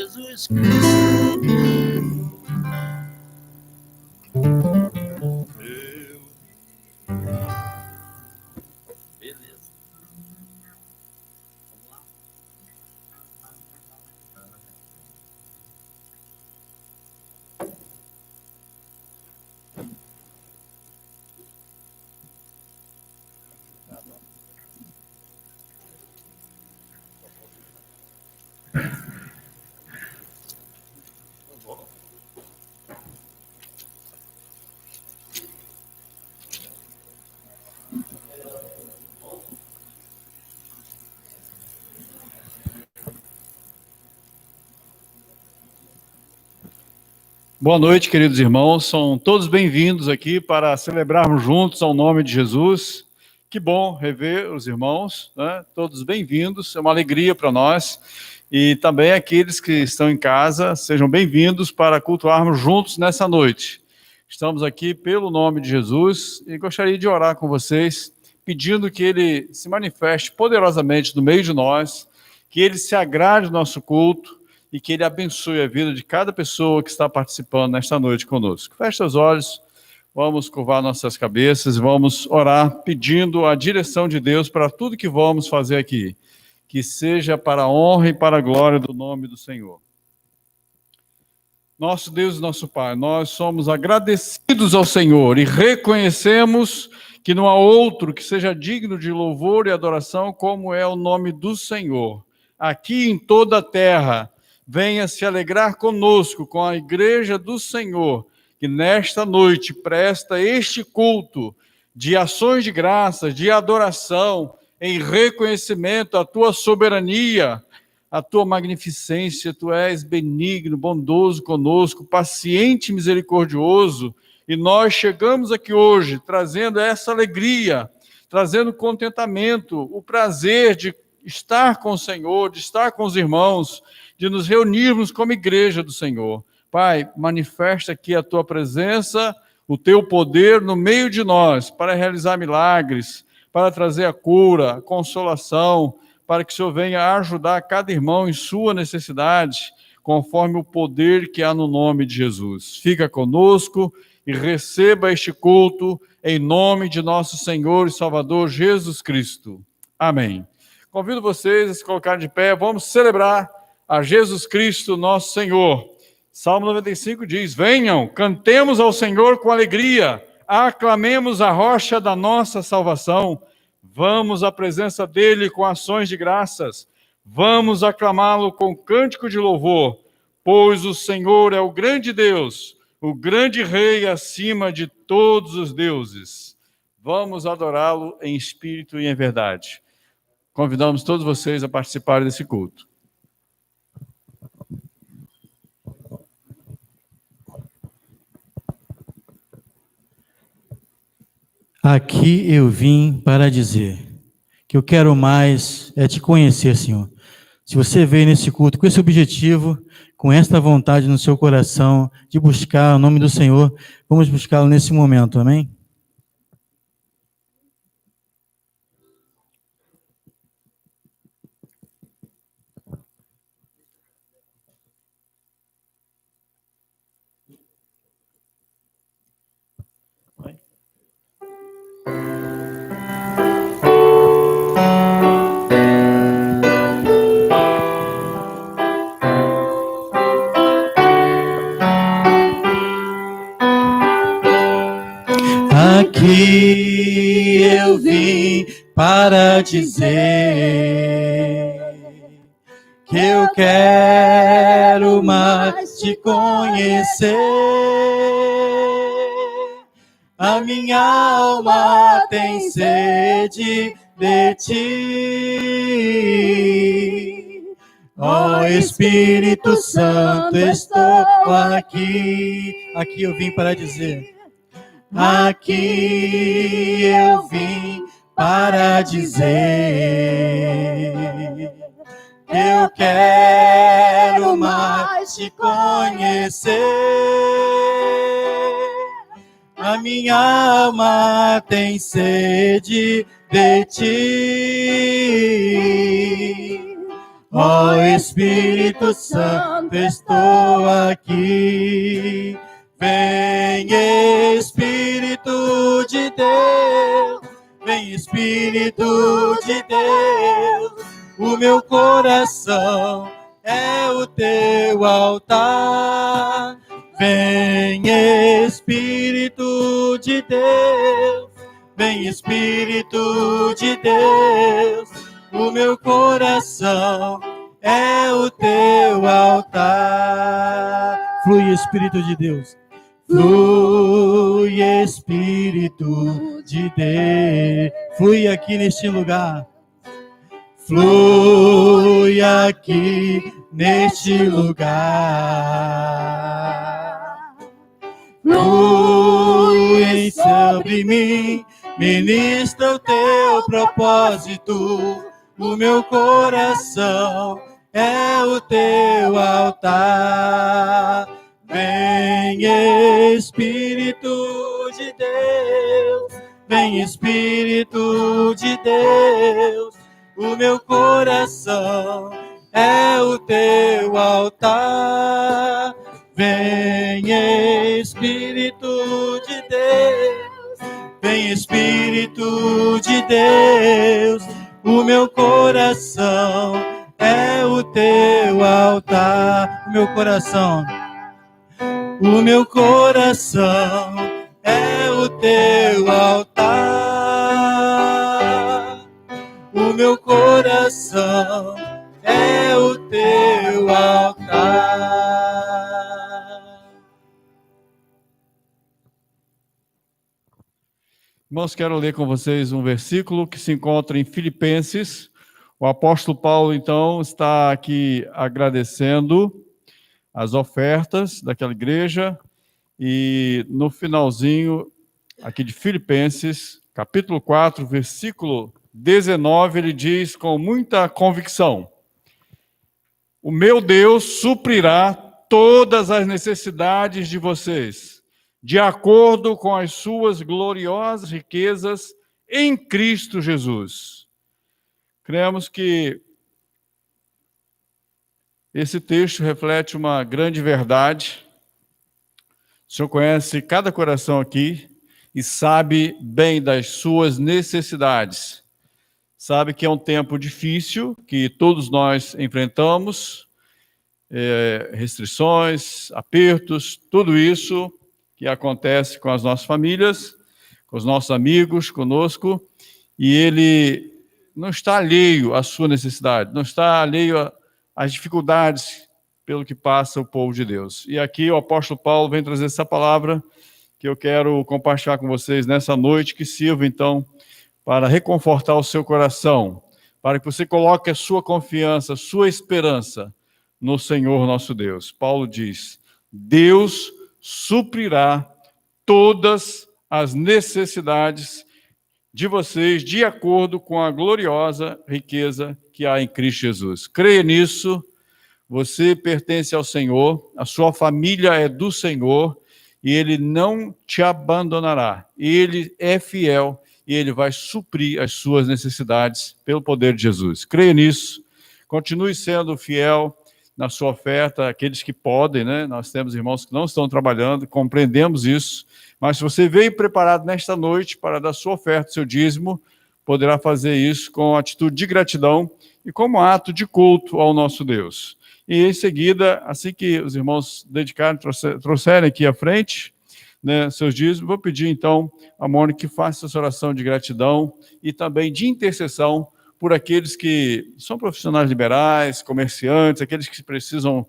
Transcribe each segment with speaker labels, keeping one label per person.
Speaker 1: Jesus Cristo. Beleza. Vamos lá.
Speaker 2: Boa noite, queridos irmãos. São todos bem-vindos aqui para celebrarmos juntos ao nome de Jesus. Que bom rever os irmãos, né? Todos bem-vindos, é uma alegria para nós. E também aqueles que estão em casa, sejam bem-vindos para cultuarmos juntos nessa noite. Estamos aqui pelo nome de Jesus e gostaria de orar com vocês, pedindo que Ele se manifeste poderosamente no meio de nós, que Ele se agrade do nosso culto, e que Ele abençoe a vida de cada pessoa que está participando nesta noite conosco. Feche os olhos, vamos curvar nossas cabeças, vamos orar pedindo a direção de Deus para tudo que vamos fazer aqui, que seja para a honra e para a glória do nome do Senhor. Nosso Deus e nosso Pai, nós somos agradecidos ao Senhor e reconhecemos que não há outro que seja digno de louvor e adoração como é o nome do Senhor. Aqui em toda a terra, venha se alegrar conosco, com a igreja do Senhor, que nesta noite presta este culto de ações de graças, de adoração, em reconhecimento à tua soberania, à tua magnificência. Tu és benigno, bondoso conosco, paciente e misericordioso, e nós chegamos aqui hoje trazendo essa alegria, trazendo contentamento, o prazer de estar com o Senhor, de estar com os irmãos, de nos reunirmos como igreja do Senhor. Pai, manifesta aqui a tua presença, o teu poder no meio de nós, para realizar milagres, para trazer a cura, a consolação, para que o Senhor venha ajudar cada irmão em sua necessidade, conforme o poder que há no nome de Jesus. Fica conosco e receba este culto em nome de nosso Senhor e Salvador Jesus Cristo. Amém. Convido vocês a se colocarem de pé, vamos celebrar a Jesus Cristo, nosso Senhor. Salmo 95 diz: venham, cantemos ao Senhor com alegria, aclamemos a rocha da nossa salvação, vamos à presença dele com ações de graças, vamos aclamá-lo com cântico de louvor, pois o Senhor é o grande Deus, o grande Rei acima de todos os deuses. Vamos adorá-lo em espírito e em verdade. Convidamos todos vocês a participarem desse culto.
Speaker 3: Aqui eu vim para dizer que eu quero mais é te conhecer, Senhor. Se você veio nesse culto com esse objetivo, com esta vontade no seu coração de buscar o nome do Senhor, vamos buscá-lo nesse momento, amém? Aqui eu vim para dizer que eu quero mais te conhecer. A minha alma tem sede de ti. Ó Espírito Santo, estou aqui. Aqui eu vim para dizer. Aqui eu vim para dizer que eu quero mais te conhecer. A minha alma tem sede de ti. Ó Espírito Santo, estou aqui. Vem Espírito de Deus, vem Espírito de Deus, o meu coração é o teu altar. Vem Espírito de Deus, vem Espírito de Deus, o meu coração é o teu altar. Flui Espírito de Deus. Flui Espírito de Deus. Flui aqui neste lugar. Flui aqui neste lugar. Flui sobre mim, ministra o teu propósito. O meu coração é o teu altar. Vem Espírito de Deus, vem Espírito de Deus, o meu coração é o teu altar. Vem Espírito de Deus, vem Espírito de Deus, o meu coração é o teu altar. O meu coração é o teu altar. O meu coração é o teu altar.
Speaker 2: Irmãos, quero ler com vocês um versículo que se encontra em Filipenses. O apóstolo Paulo, então, está aqui agradecendo as ofertas daquela igreja, e no finalzinho aqui de Filipenses, capítulo 4, versículo 19, ele diz com muita convicção: o meu Deus suprirá todas as necessidades de vocês, de acordo com as suas gloriosas riquezas em Cristo Jesus. Cremos que esse texto reflete uma grande verdade. O Senhor conhece cada coração aqui e sabe bem das suas necessidades. Sabe que é um tempo difícil, que todos nós enfrentamos, restrições, apertos, tudo isso que acontece com as nossas famílias, com os nossos amigos, conosco, e Ele não está alheio à sua necessidade, não está alheio às dificuldades pelo que passa o povo de Deus. E aqui o apóstolo Paulo vem trazer essa palavra que eu quero compartilhar com vocês nessa noite, que sirva então para reconfortar o seu coração, para que você coloque a sua confiança, a sua esperança no Senhor nosso Deus. Paulo diz: Deus suprirá todas as necessidades de vocês de acordo com a gloriosa riqueza que há em Cristo Jesus. Creia nisso. Você pertence ao Senhor, a sua família é do Senhor, e Ele não te abandonará. Ele é fiel e Ele vai suprir as suas necessidades pelo poder de Jesus. Creia nisso, continue sendo fiel na sua oferta, aqueles que podem, né? Nós temos irmãos que não estão trabalhando, compreendemos isso, mas se você veio preparado nesta noite para dar sua oferta, seu dízimo, poderá fazer isso com atitude de gratidão e como ato de culto ao nosso Deus. E em seguida, assim que os irmãos dedicarem, trouxerem aqui à frente, né, seus dízimos, vou pedir então a Mônica que faça essa oração de gratidão e também de intercessão por aqueles que são profissionais liberais, comerciantes, aqueles que precisam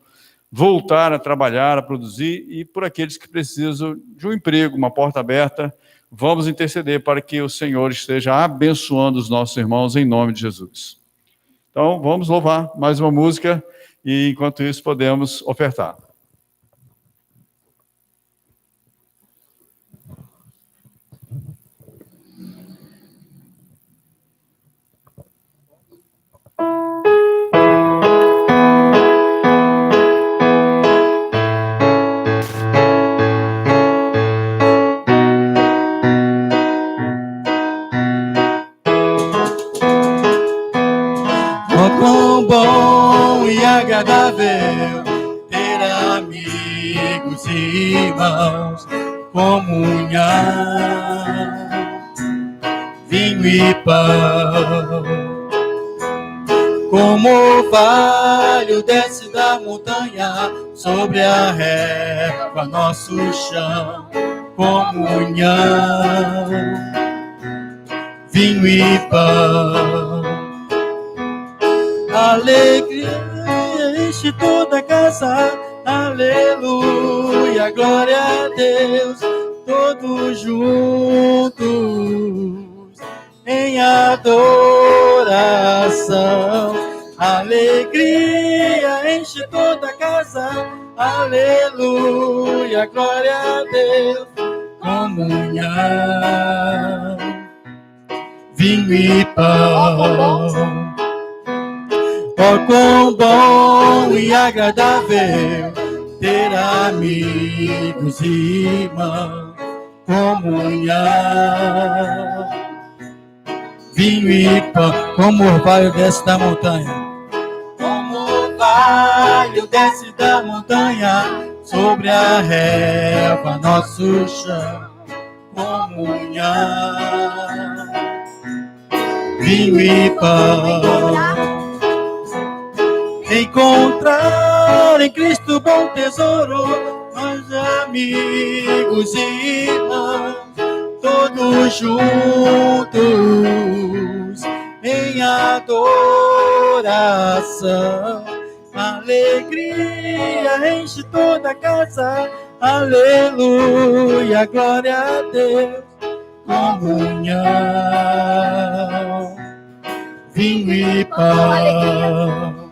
Speaker 2: voltar a trabalhar, a produzir, e por aqueles que precisam de um emprego, uma porta aberta. Vamos interceder para que o Senhor esteja abençoando os nossos irmãos em nome de Jesus. Então, vamos louvar mais uma música e, enquanto isso, podemos ofertar.
Speaker 3: quão bom e agradável ter amigos e irmãos, comunhão, vinho e pão. Como o orvalho desce da montanha sobre a relva, nosso chão, comunhão, vinho e pão. Alegria enche toda a casa, aleluia, glória a Deus, todos juntos em adoração. Alegria enche toda a casa, aleluia, glória a Deus, comunhão, vinho e pão. Oh, quão bom e agradável ter amigos e irmãos, comunhão, vinho e pão. Como o orvalho desce da montanha, como o orvalho desce da montanha sobre a relva, nosso chão, comunhão, vinho e pão. Encontrar em Cristo bom tesouro, nós amigos e irmãos, todos juntos em adoração. Alegria enche toda a casa, aleluia, glória a Deus, comunhão, vinho e pão.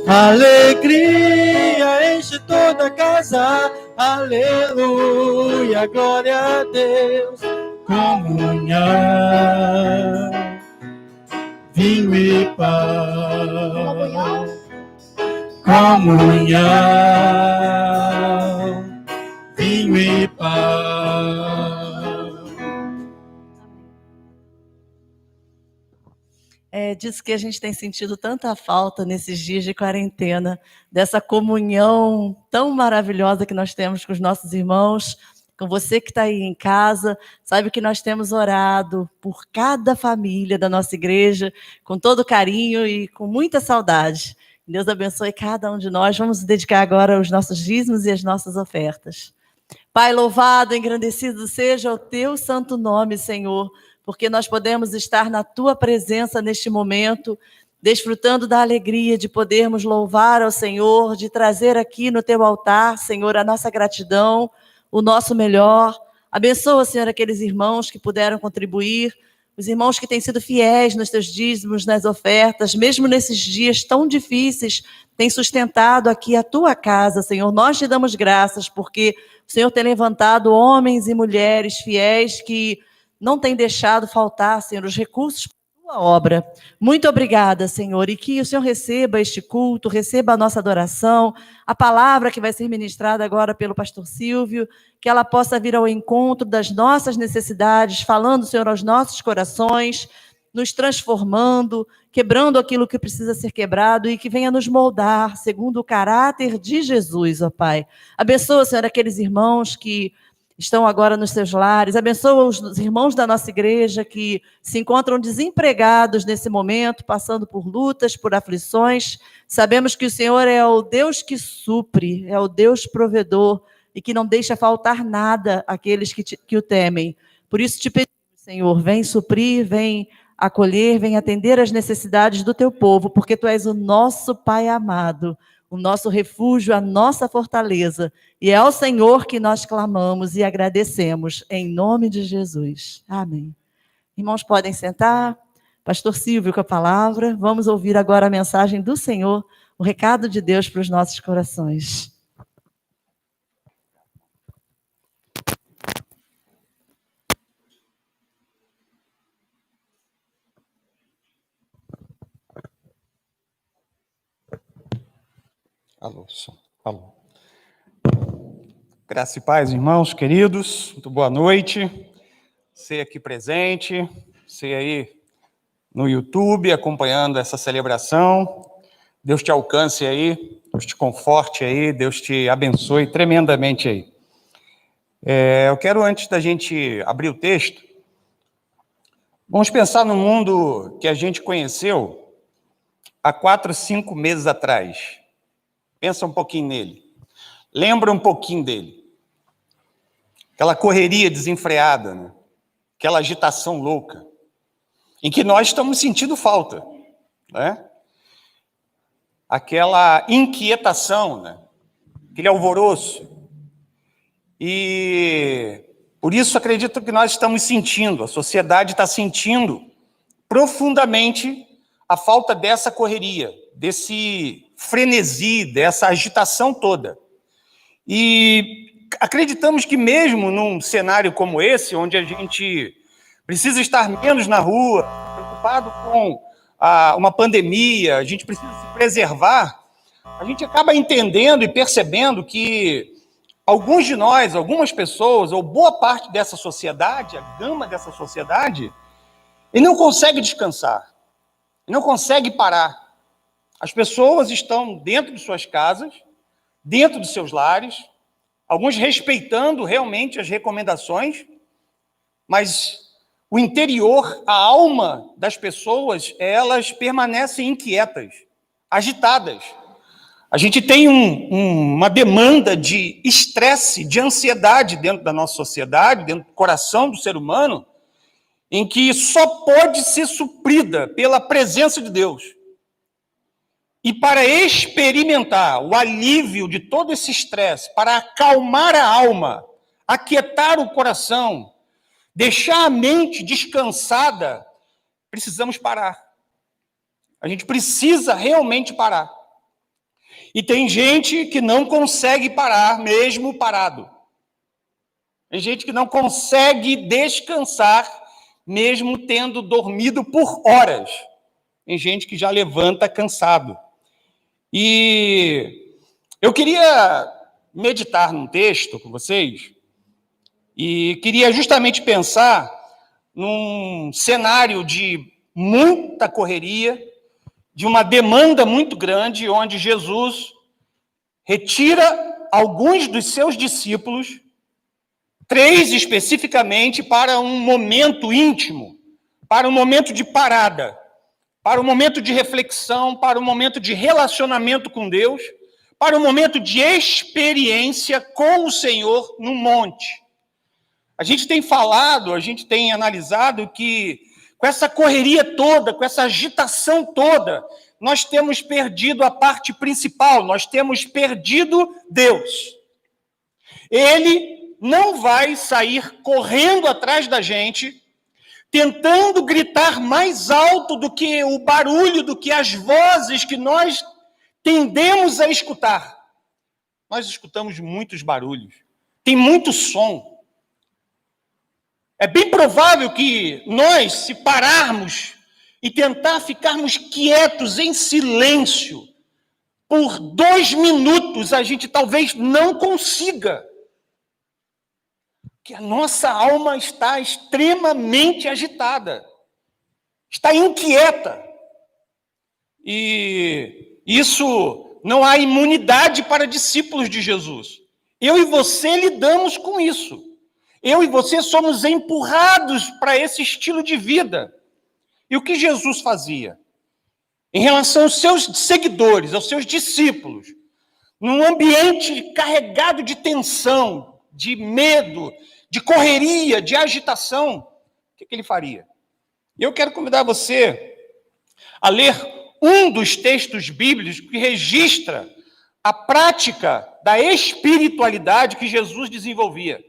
Speaker 3: Alegria enche toda a casa, aleluia, glória a Deus, comunhão, vinho e pão, comunhão, vinho e pão.
Speaker 4: Disso que a gente tem sentido tanta falta nesses dias de quarentena, dessa comunhão tão maravilhosa que nós temos com os nossos irmãos, com você que está aí em casa, sabe que nós temos orado por cada família da nossa igreja, com todo carinho e com muita saudade. Deus abençoe cada um de nós. Vamos dedicar agora os nossos dízimos e as nossas ofertas. Pai, louvado, engrandecido seja o teu santo nome, Senhor, porque nós podemos estar na tua presença neste momento, desfrutando da alegria de podermos louvar ao Senhor, de trazer aqui no teu altar, Senhor, a nossa gratidão, o nosso melhor. Abençoa, Senhor, aqueles irmãos que puderam contribuir, os irmãos que têm sido fiéis nos teus dízimos, nas ofertas, mesmo nesses dias tão difíceis, têm sustentado aqui a tua casa, Senhor. Nós te damos graças, porque o Senhor tem levantado homens e mulheres fiéis que não tem deixado faltar, Senhor, os recursos para a tua obra. Muito obrigada, Senhor, e que o Senhor receba este culto, receba a nossa adoração, a palavra que vai ser ministrada agora pelo pastor Silvio, que ela possa vir ao encontro das nossas necessidades, falando, Senhor, aos nossos corações, nos transformando, quebrando aquilo que precisa ser quebrado e que venha nos moldar segundo o caráter de Jesus, ó Pai. Abençoa, Senhor, aqueles irmãos que estão agora nos seus lares. Abençoa os irmãos da nossa igreja que se encontram desempregados nesse momento, passando por lutas, por aflições. Sabemos que o Senhor é o Deus que supre, é o Deus provedor e que não deixa faltar nada àqueles que o temem. Por isso te pedimos, Senhor, vem suprir, vem acolher, vem atender as necessidades do teu povo, porque tu és o nosso Pai amado, o nosso refúgio, a nossa fortaleza. E é ao Senhor que nós clamamos e agradecemos, em nome de Jesus. Amém. Irmãos, podem sentar. Pastor Silvio com a palavra. Vamos ouvir agora a mensagem do Senhor, o recado de Deus para os nossos corações.
Speaker 5: Alô, som. Alô. Graça e paz, irmãos queridos, muito boa noite. Você aqui presente, você aí no YouTube, acompanhando essa celebração. Deus te alcance aí, Deus te conforte aí, Deus te abençoe tremendamente aí. Eu quero, antes da gente abrir o texto, vamos pensar no mundo que a gente conheceu há 4, 5 meses atrás. Pensa um pouquinho nele. Lembra um pouquinho dele. Aquela correria desenfreada, né? Aquela agitação louca, em que nós estamos sentindo falta, né? Aquela inquietação, né? Aquele alvoroço. E por isso acredito que nós estamos sentindo, a sociedade está sentindo profundamente a falta dessa correria, desse frenesi, dessa agitação toda. E acreditamos que mesmo num cenário como esse, onde a gente precisa estar menos na rua, preocupado com uma pandemia, a gente precisa se preservar, a gente acaba entendendo e percebendo que alguns de nós, algumas pessoas, ou boa parte dessa sociedade, a gama dessa sociedade, ele não consegue descansar, não consegue parar. As pessoas estão dentro de suas casas, dentro de seus lares, alguns respeitando realmente as recomendações, mas o interior, a alma das pessoas, elas permanecem inquietas, agitadas. A gente tem uma demanda de estresse, de ansiedade dentro da nossa sociedade, dentro do coração do ser humano, em que só pode ser suprida pela presença de Deus. E para experimentar o alívio de todo esse estresse, para acalmar a alma, aquietar o coração, deixar a mente descansada, precisamos parar. A gente precisa realmente parar. E tem gente que não consegue parar mesmo parado. Tem gente que não consegue descansar mesmo tendo dormido por horas. Tem gente que já levanta cansado. E eu queria meditar num texto com vocês e queria justamente pensar num cenário de muita correria, de uma demanda muito grande, onde Jesus retira alguns dos seus discípulos, 3 especificamente, para um momento íntimo, para um momento de parada, para um momento de reflexão, para um momento de relacionamento com Deus, para um momento de experiência com o Senhor no monte. A gente tem falado, a gente tem analisado que com essa correria toda, com essa agitação toda, nós temos perdido a parte principal, nós temos perdido Deus. Ele não vai sair correndo atrás da gente, tentando gritar mais alto do que o barulho, do que as vozes que nós tendemos a escutar. Nós escutamos muitos barulhos, tem muito som. É bem provável que nós, se pararmos e tentar ficarmos quietos, em silêncio, por 2 minutos, a gente talvez não consiga. Porque a nossa alma está extremamente agitada, está inquieta. E isso não há imunidade para discípulos de Jesus. Eu e você lidamos com isso. Eu e você somos empurrados para esse estilo de vida. E o que Jesus fazia? Em relação aos seus seguidores, aos seus discípulos, num ambiente carregado de tensão, de medo, de correria, de agitação, o que ele faria? E eu quero convidar você a ler um dos textos bíblicos que registra a prática da espiritualidade que Jesus desenvolvia.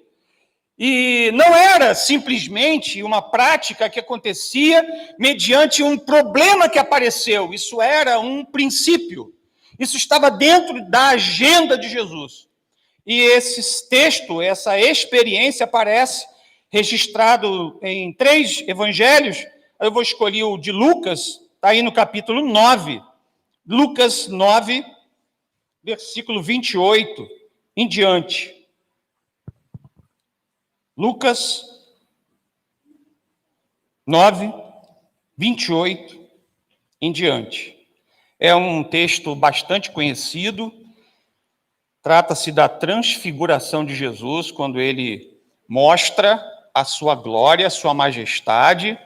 Speaker 5: E não era simplesmente uma prática que acontecia mediante um problema que apareceu. Isso era um princípio. Isso estava dentro da agenda de Jesus. E esse texto, essa experiência aparece registrado em 3 evangelhos. Eu vou escolher o de Lucas, está aí no capítulo 9. Lucas 9, versículo 28 em diante. Lucas 9, 28 em diante. É um texto bastante conhecido, trata-se da transfiguração de Jesus, quando ele mostra a sua glória, a sua majestade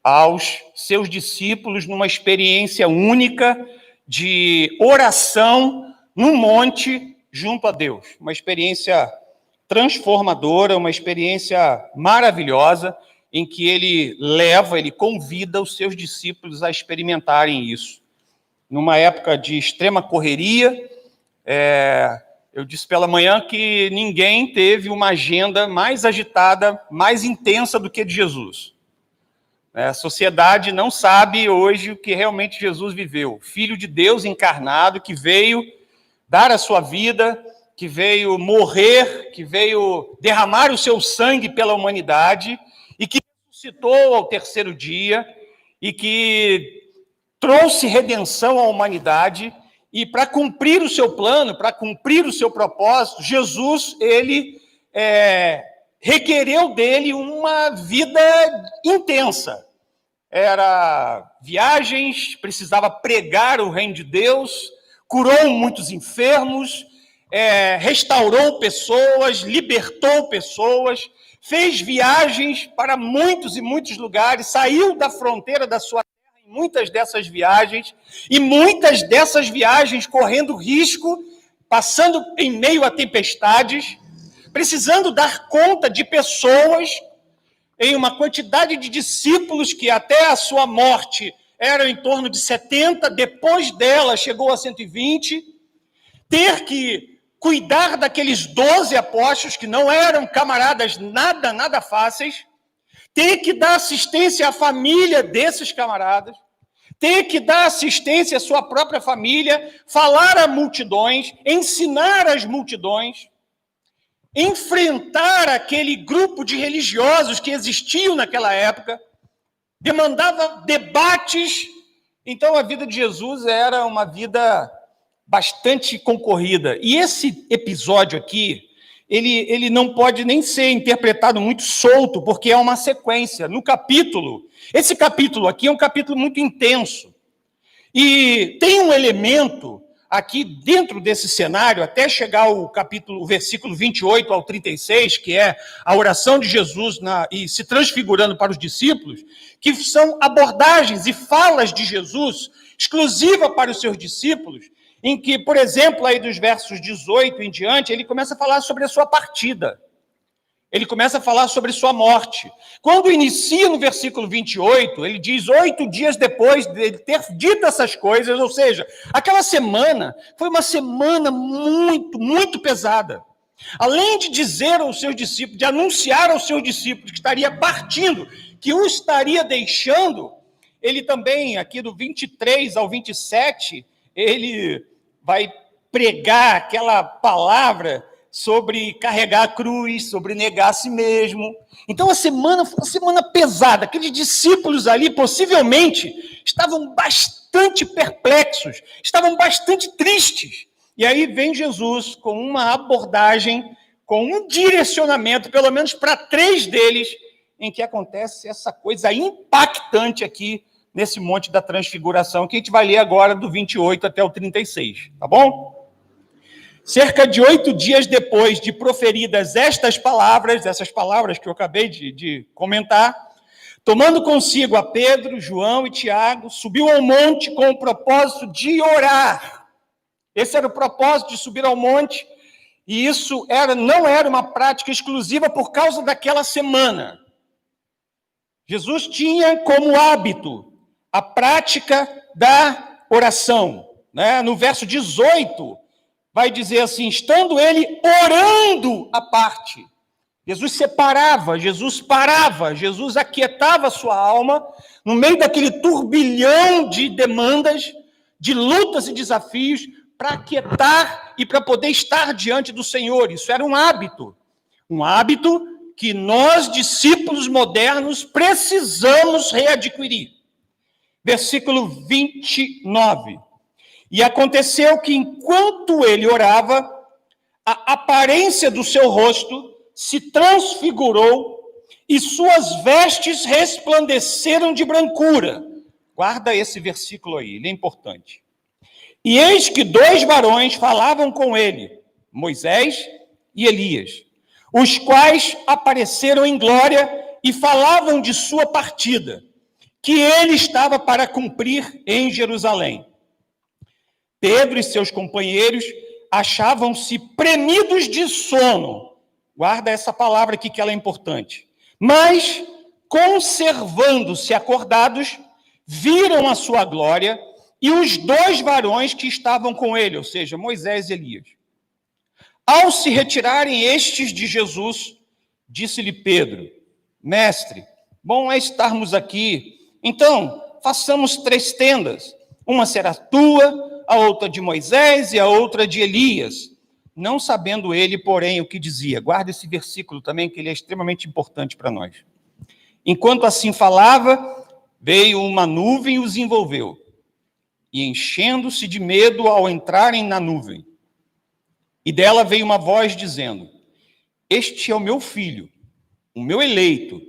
Speaker 5: aos seus discípulos numa experiência única de oração num monte junto a Deus. Uma experiência transformadora, uma experiência maravilhosa, em que ele convida os seus discípulos a experimentarem isso. Numa época de extrema correria, eu disse pela manhã que ninguém teve uma agenda mais agitada, mais intensa do que a de Jesus. A sociedade não sabe hoje o que realmente Jesus viveu. Filho de Deus encarnado, que veio dar a sua vida, que veio morrer, que veio derramar o seu sangue pela humanidade e que ressuscitou ao terceiro dia e que trouxe redenção à humanidade. E para cumprir o seu plano, para cumprir o seu propósito, Jesus, ele requereu dele uma vida intensa. Era viagens, precisava pregar o reino de Deus, curou muitos enfermos, restaurou pessoas, libertou pessoas, fez viagens para muitos e muitos lugares, saiu da fronteira da sua terra em muitas dessas viagens, e muitas dessas viagens correndo risco, passando em meio a tempestades, precisando dar conta de pessoas, em uma quantidade de discípulos que até a sua morte eram em torno de 70, depois dela chegou a 120, ter que cuidar daqueles 12 apóstolos, que não eram camaradas nada fáceis, ter que dar assistência à família desses camaradas, ter que dar assistência à sua própria família, falar a multidões, ensinar as multidões, enfrentar aquele grupo de religiosos que existiam naquela época, demandava debates. Então, a vida de Jesus era uma vida bastante concorrida. E esse episódio aqui, ele não pode nem ser interpretado muito solto, porque é uma sequência. No capítulo, esse capítulo aqui é um capítulo muito intenso. E tem um elemento aqui dentro desse cenário, até chegar o versículo 28 ao 36, que é a oração de Jesus e se transfigurando para os discípulos, que são abordagens e falas de Jesus exclusiva para os seus discípulos, em que, por exemplo, aí dos versos 18 em diante, ele começa a falar sobre a sua partida. Ele começa a falar sobre sua morte. Quando inicia no versículo 28, ele diz 8 dias depois de ele ter dito essas coisas, ou seja, aquela semana foi uma semana muito pesada. Além de dizer aos seus discípulos, de anunciar aos seus discípulos que estaria partindo, que o estaria deixando, ele também, aqui do 23 ao 27, ele vai pregar aquela palavra sobre carregar a cruz, sobre negar a si mesmo. Então, a semana foi uma semana pesada. Aqueles discípulos ali, possivelmente, estavam bastante perplexos, estavam bastante tristes. E aí vem Jesus com uma abordagem, com um direcionamento, pelo menos para 3 deles, em que acontece essa coisa impactante aqui, nesse Monte da Transfiguração, que a gente vai ler agora do 28 até o 36, tá bom? Cerca de 8 dias depois de proferidas essas palavras que eu acabei de comentar, tomando consigo a Pedro, João e Tiago, subiu ao monte com o propósito de orar. Esse era o propósito de subir ao monte, e isso não era uma prática exclusiva por causa daquela semana. Jesus tinha como hábito a prática da oração, né? No verso 18, vai dizer assim, estando ele orando à parte. Jesus separava, Jesus parava, Jesus aquietava a sua alma no meio daquele turbilhão de demandas, de lutas e desafios, para aquietar e para poder estar diante do Senhor. Isso era um hábito que nós, discípulos modernos, precisamos readquirir. Versículo 29. E aconteceu que, enquanto ele orava, a aparência do seu rosto se transfigurou e suas vestes resplandeceram de brancura, Guarda esse versículo aí, ele é importante. E eis que 2 varões falavam com ele, Moisés e Elias, os quais apareceram em glória e falavam de sua partida, que ele estava para cumprir em Jerusalém. Pedro e seus companheiros achavam-se premidos de sono. Guarda essa palavra aqui que ela é importante. Mas, conservando-se acordados, viram a sua glória e os 2 varões que estavam com ele, ou seja, Moisés e Elias. Ao se retirarem estes de Jesus, disse-lhe Pedro, mestre, bom é estarmos aqui. Então, façamos 3 tendas. Uma será tua, a outra de Moisés e a outra de Elias. Não sabendo ele, porém, o que dizia. Guarda esse versículo também, que ele é extremamente importante para nós. Enquanto assim falava, veio uma nuvem e os envolveu. E enchendo-se de medo ao entrarem na nuvem. E dela veio uma voz dizendo, este é o meu filho, o meu eleito,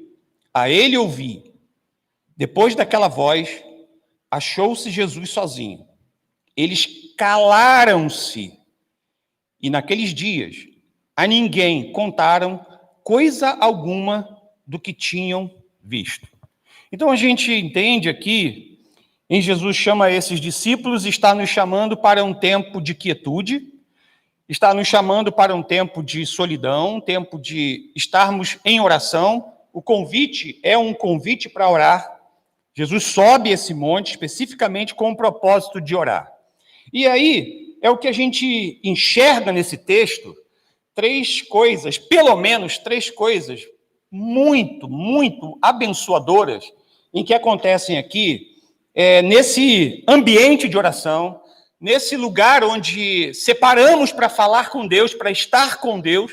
Speaker 5: a ele ouvi. Depois daquela voz, achou-se Jesus sozinho. Eles calaram-se. E naqueles dias, a ninguém contaram coisa alguma do que tinham visto. Então a gente entende aqui, em Jesus chama esses discípulos, está nos chamando para um tempo de quietude, está nos chamando para um tempo de solidão, um tempo de estarmos em oração. O convite é um convite para orar. Jesus sobe esse monte especificamente com o propósito de orar. E aí, é o que a gente enxerga nesse texto, 3 coisas, pelo menos 3 coisas muito, muito abençoadoras em que acontecem aqui, nesse ambiente de oração, nesse lugar onde separamos para falar com Deus, para estar com Deus.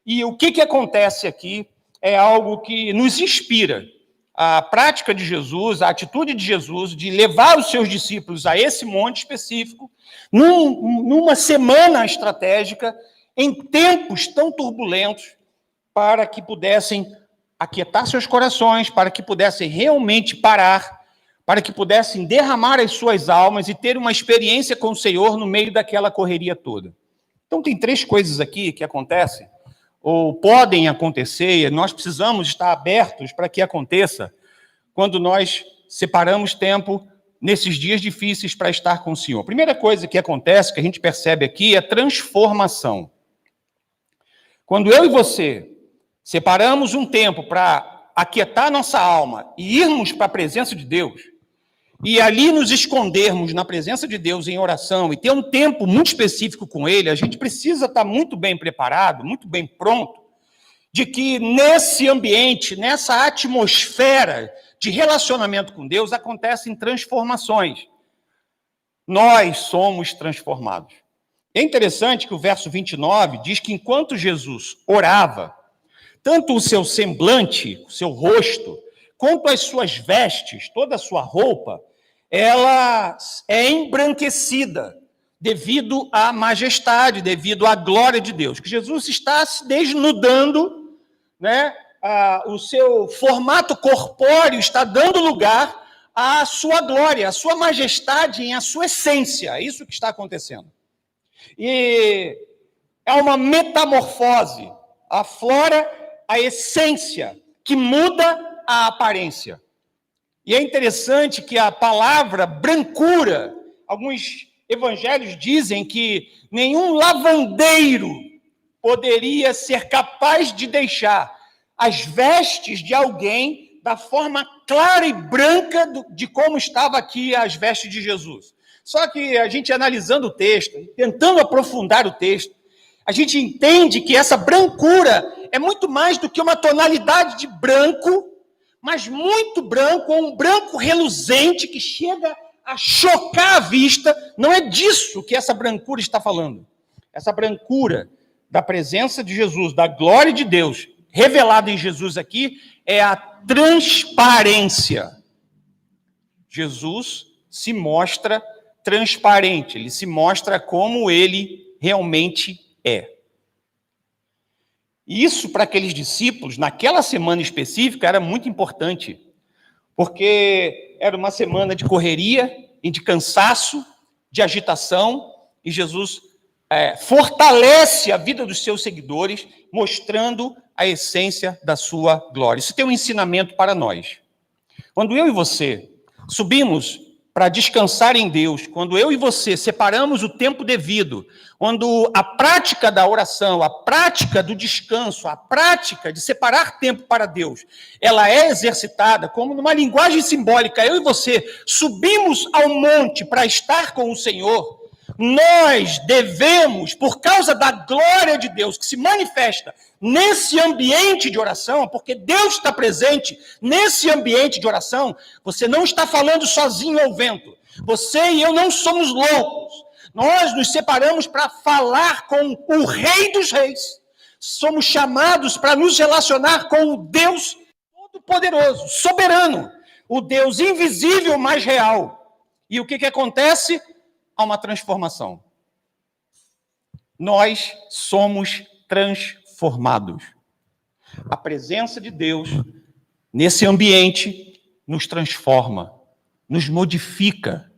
Speaker 5: E o que acontece aqui é algo que nos inspira. A prática de Jesus, a atitude de Jesus de levar os seus discípulos a esse monte específico, numa semana estratégica, em tempos tão turbulentos, para que pudessem aquietar seus corações, para que pudessem realmente parar, para que pudessem derramar as suas almas e ter uma experiência com o Senhor no meio daquela correria toda. Então tem 3 coisas aqui que acontecem, ou podem acontecer, e nós precisamos estar abertos para que aconteça, quando nós separamos tempo nesses dias difíceis para estar com o Senhor. A primeira coisa que acontece, que a gente percebe aqui, é transformação. Quando eu e você separamos um tempo para aquietar nossa alma e irmos para a presença de Deus, e ali nos escondermos na presença de Deus em oração e ter um tempo muito específico com Ele, a gente precisa estar muito bem preparado, muito bem pronto, de que nesse ambiente, nessa atmosfera de relacionamento com Deus, acontecem transformações. Nós somos transformados. É interessante que o verso 29 diz que enquanto Jesus orava, tanto o seu semblante, o seu rosto, quanto as suas vestes, toda a sua roupa, ela é embranquecida devido à majestade, devido à glória de Deus. Que Jesus está se desnudando, né? O seu formato corpóreo está dando lugar à sua glória, à sua majestade, à sua essência. É isso que está acontecendo. E é uma metamorfose, aflora a essência, que muda a aparência. E é interessante que a palavra brancura, alguns evangelhos dizem que nenhum lavandeiro poderia ser capaz de deixar as vestes de alguém da forma clara e branca de como estava aqui as vestes de Jesus. Só que a gente analisando o texto, tentando aprofundar o texto, a gente entende que essa brancura é muito mais do que uma tonalidade de branco, mas muito branco, ou um branco reluzente que chega a chocar a vista. Não é disso que essa brancura está falando. Essa brancura da presença de Jesus, da glória de Deus, revelada em Jesus aqui, é a transparência. Jesus se mostra transparente, ele se mostra como ele realmente é. E isso, para aqueles discípulos, naquela semana específica, era muito importante, porque era uma semana de correria e de cansaço, de agitação, e Jesus fortalece a vida dos seus seguidores, mostrando a essência da sua glória. Isso tem um ensinamento para nós. Quando eu e você subimos para descansar em Deus, quando eu e você separamos o tempo devido, quando a prática da oração, a prática do descanso, a prática de separar tempo para Deus, ela é exercitada como numa linguagem simbólica, eu e você subimos ao monte para estar com o Senhor, nós devemos, por causa da glória de Deus que se manifesta nesse ambiente de oração, porque Deus está presente nesse ambiente de oração, você não está falando sozinho ao vento. Você e eu não somos loucos. Nós nos separamos para falar com o Rei dos Reis. Somos chamados para nos relacionar com o Deus Todo-Poderoso, soberano, o Deus invisível, mas real. E o que acontece? Há uma transformação. Nós somos transformados. A presença de Deus nesse ambiente nos transforma, nos modifica.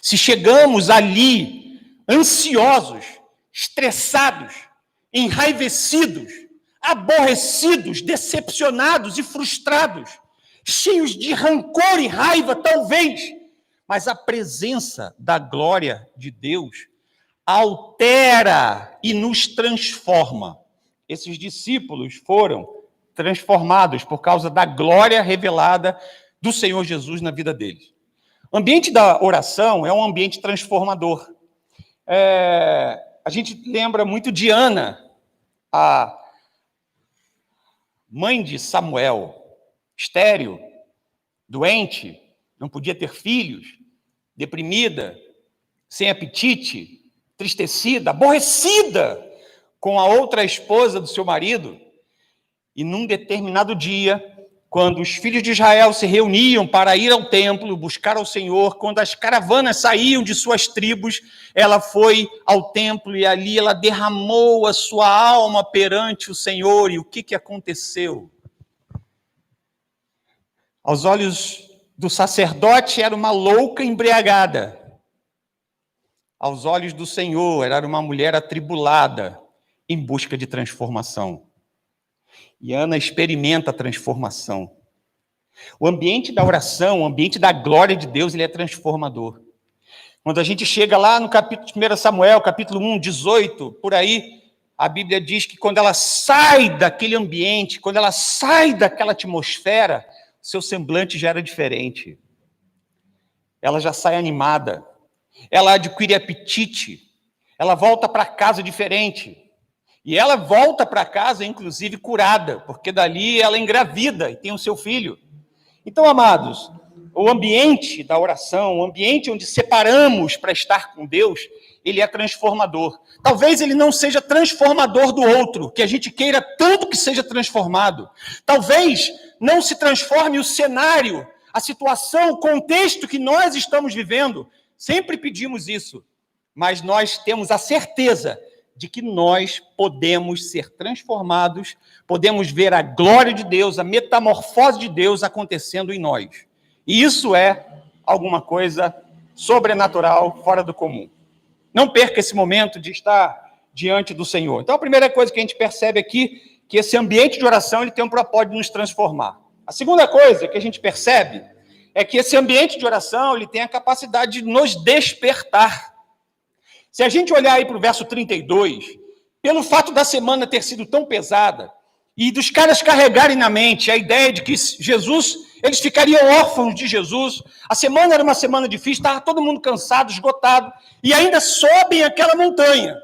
Speaker 5: Se chegamos ali ansiosos, estressados, enraivecidos, aborrecidos, decepcionados e frustrados, cheios de rancor e raiva, talvez, mas a presença da glória de Deus altera e nos transforma. Esses discípulos foram transformados por causa da glória revelada do Senhor Jesus na vida deles. O ambiente da oração é um ambiente transformador. A gente lembra muito de Ana, a mãe de Samuel, estéril, doente, não podia ter filhos, deprimida, sem apetite, entristecida, aborrecida com a outra esposa do seu marido. E num determinado dia, quando os filhos de Israel se reuniam para ir ao templo, buscar ao Senhor, quando as caravanas saíam de suas tribos, ela foi ao templo e ali ela derramou a sua alma perante o Senhor. E o que aconteceu? Aos olhos do sacerdote era uma louca embriagada. Aos olhos do Senhor era uma mulher atribulada em busca de transformação. E Ana experimenta a transformação. O ambiente da oração, o ambiente da glória de Deus, ele é transformador. Quando a gente chega lá no capítulo 1 Samuel, capítulo 1, 18, por aí, a Bíblia diz que quando ela sai daquele ambiente, quando ela sai daquela atmosfera, seu semblante já era diferente. Ela já sai animada. Ela adquire apetite. Ela volta para casa diferente. E ela volta para casa, inclusive, curada, porque dali ela engravida e tem o seu filho. Então, amados, o ambiente da oração, o ambiente onde separamos para estar com Deus, ele é transformador. Talvez ele não seja transformador do outro, que a gente queira tanto que seja transformado. Talvez não se transforme o cenário, a situação, o contexto que nós estamos vivendo. Sempre pedimos isso, mas nós temos a certeza de que nós podemos ser transformados, podemos ver a glória de Deus, a metamorfose de Deus acontecendo em nós. E isso é alguma coisa sobrenatural, fora do comum. Não perca esse momento de estar diante do Senhor. Então, a primeira coisa que a gente percebe aqui, que esse ambiente de oração ele tem um propósito de nos transformar. A segunda coisa que a gente percebe é que esse ambiente de oração ele tem a capacidade de nos despertar. Se a gente olhar aí para o verso 32, pelo fato da semana ter sido tão pesada, e dos caras carregarem na mente a ideia de que Jesus, eles ficariam órfãos de Jesus, a semana era uma semana difícil, estava todo mundo cansado, esgotado, e ainda sobem aquela montanha.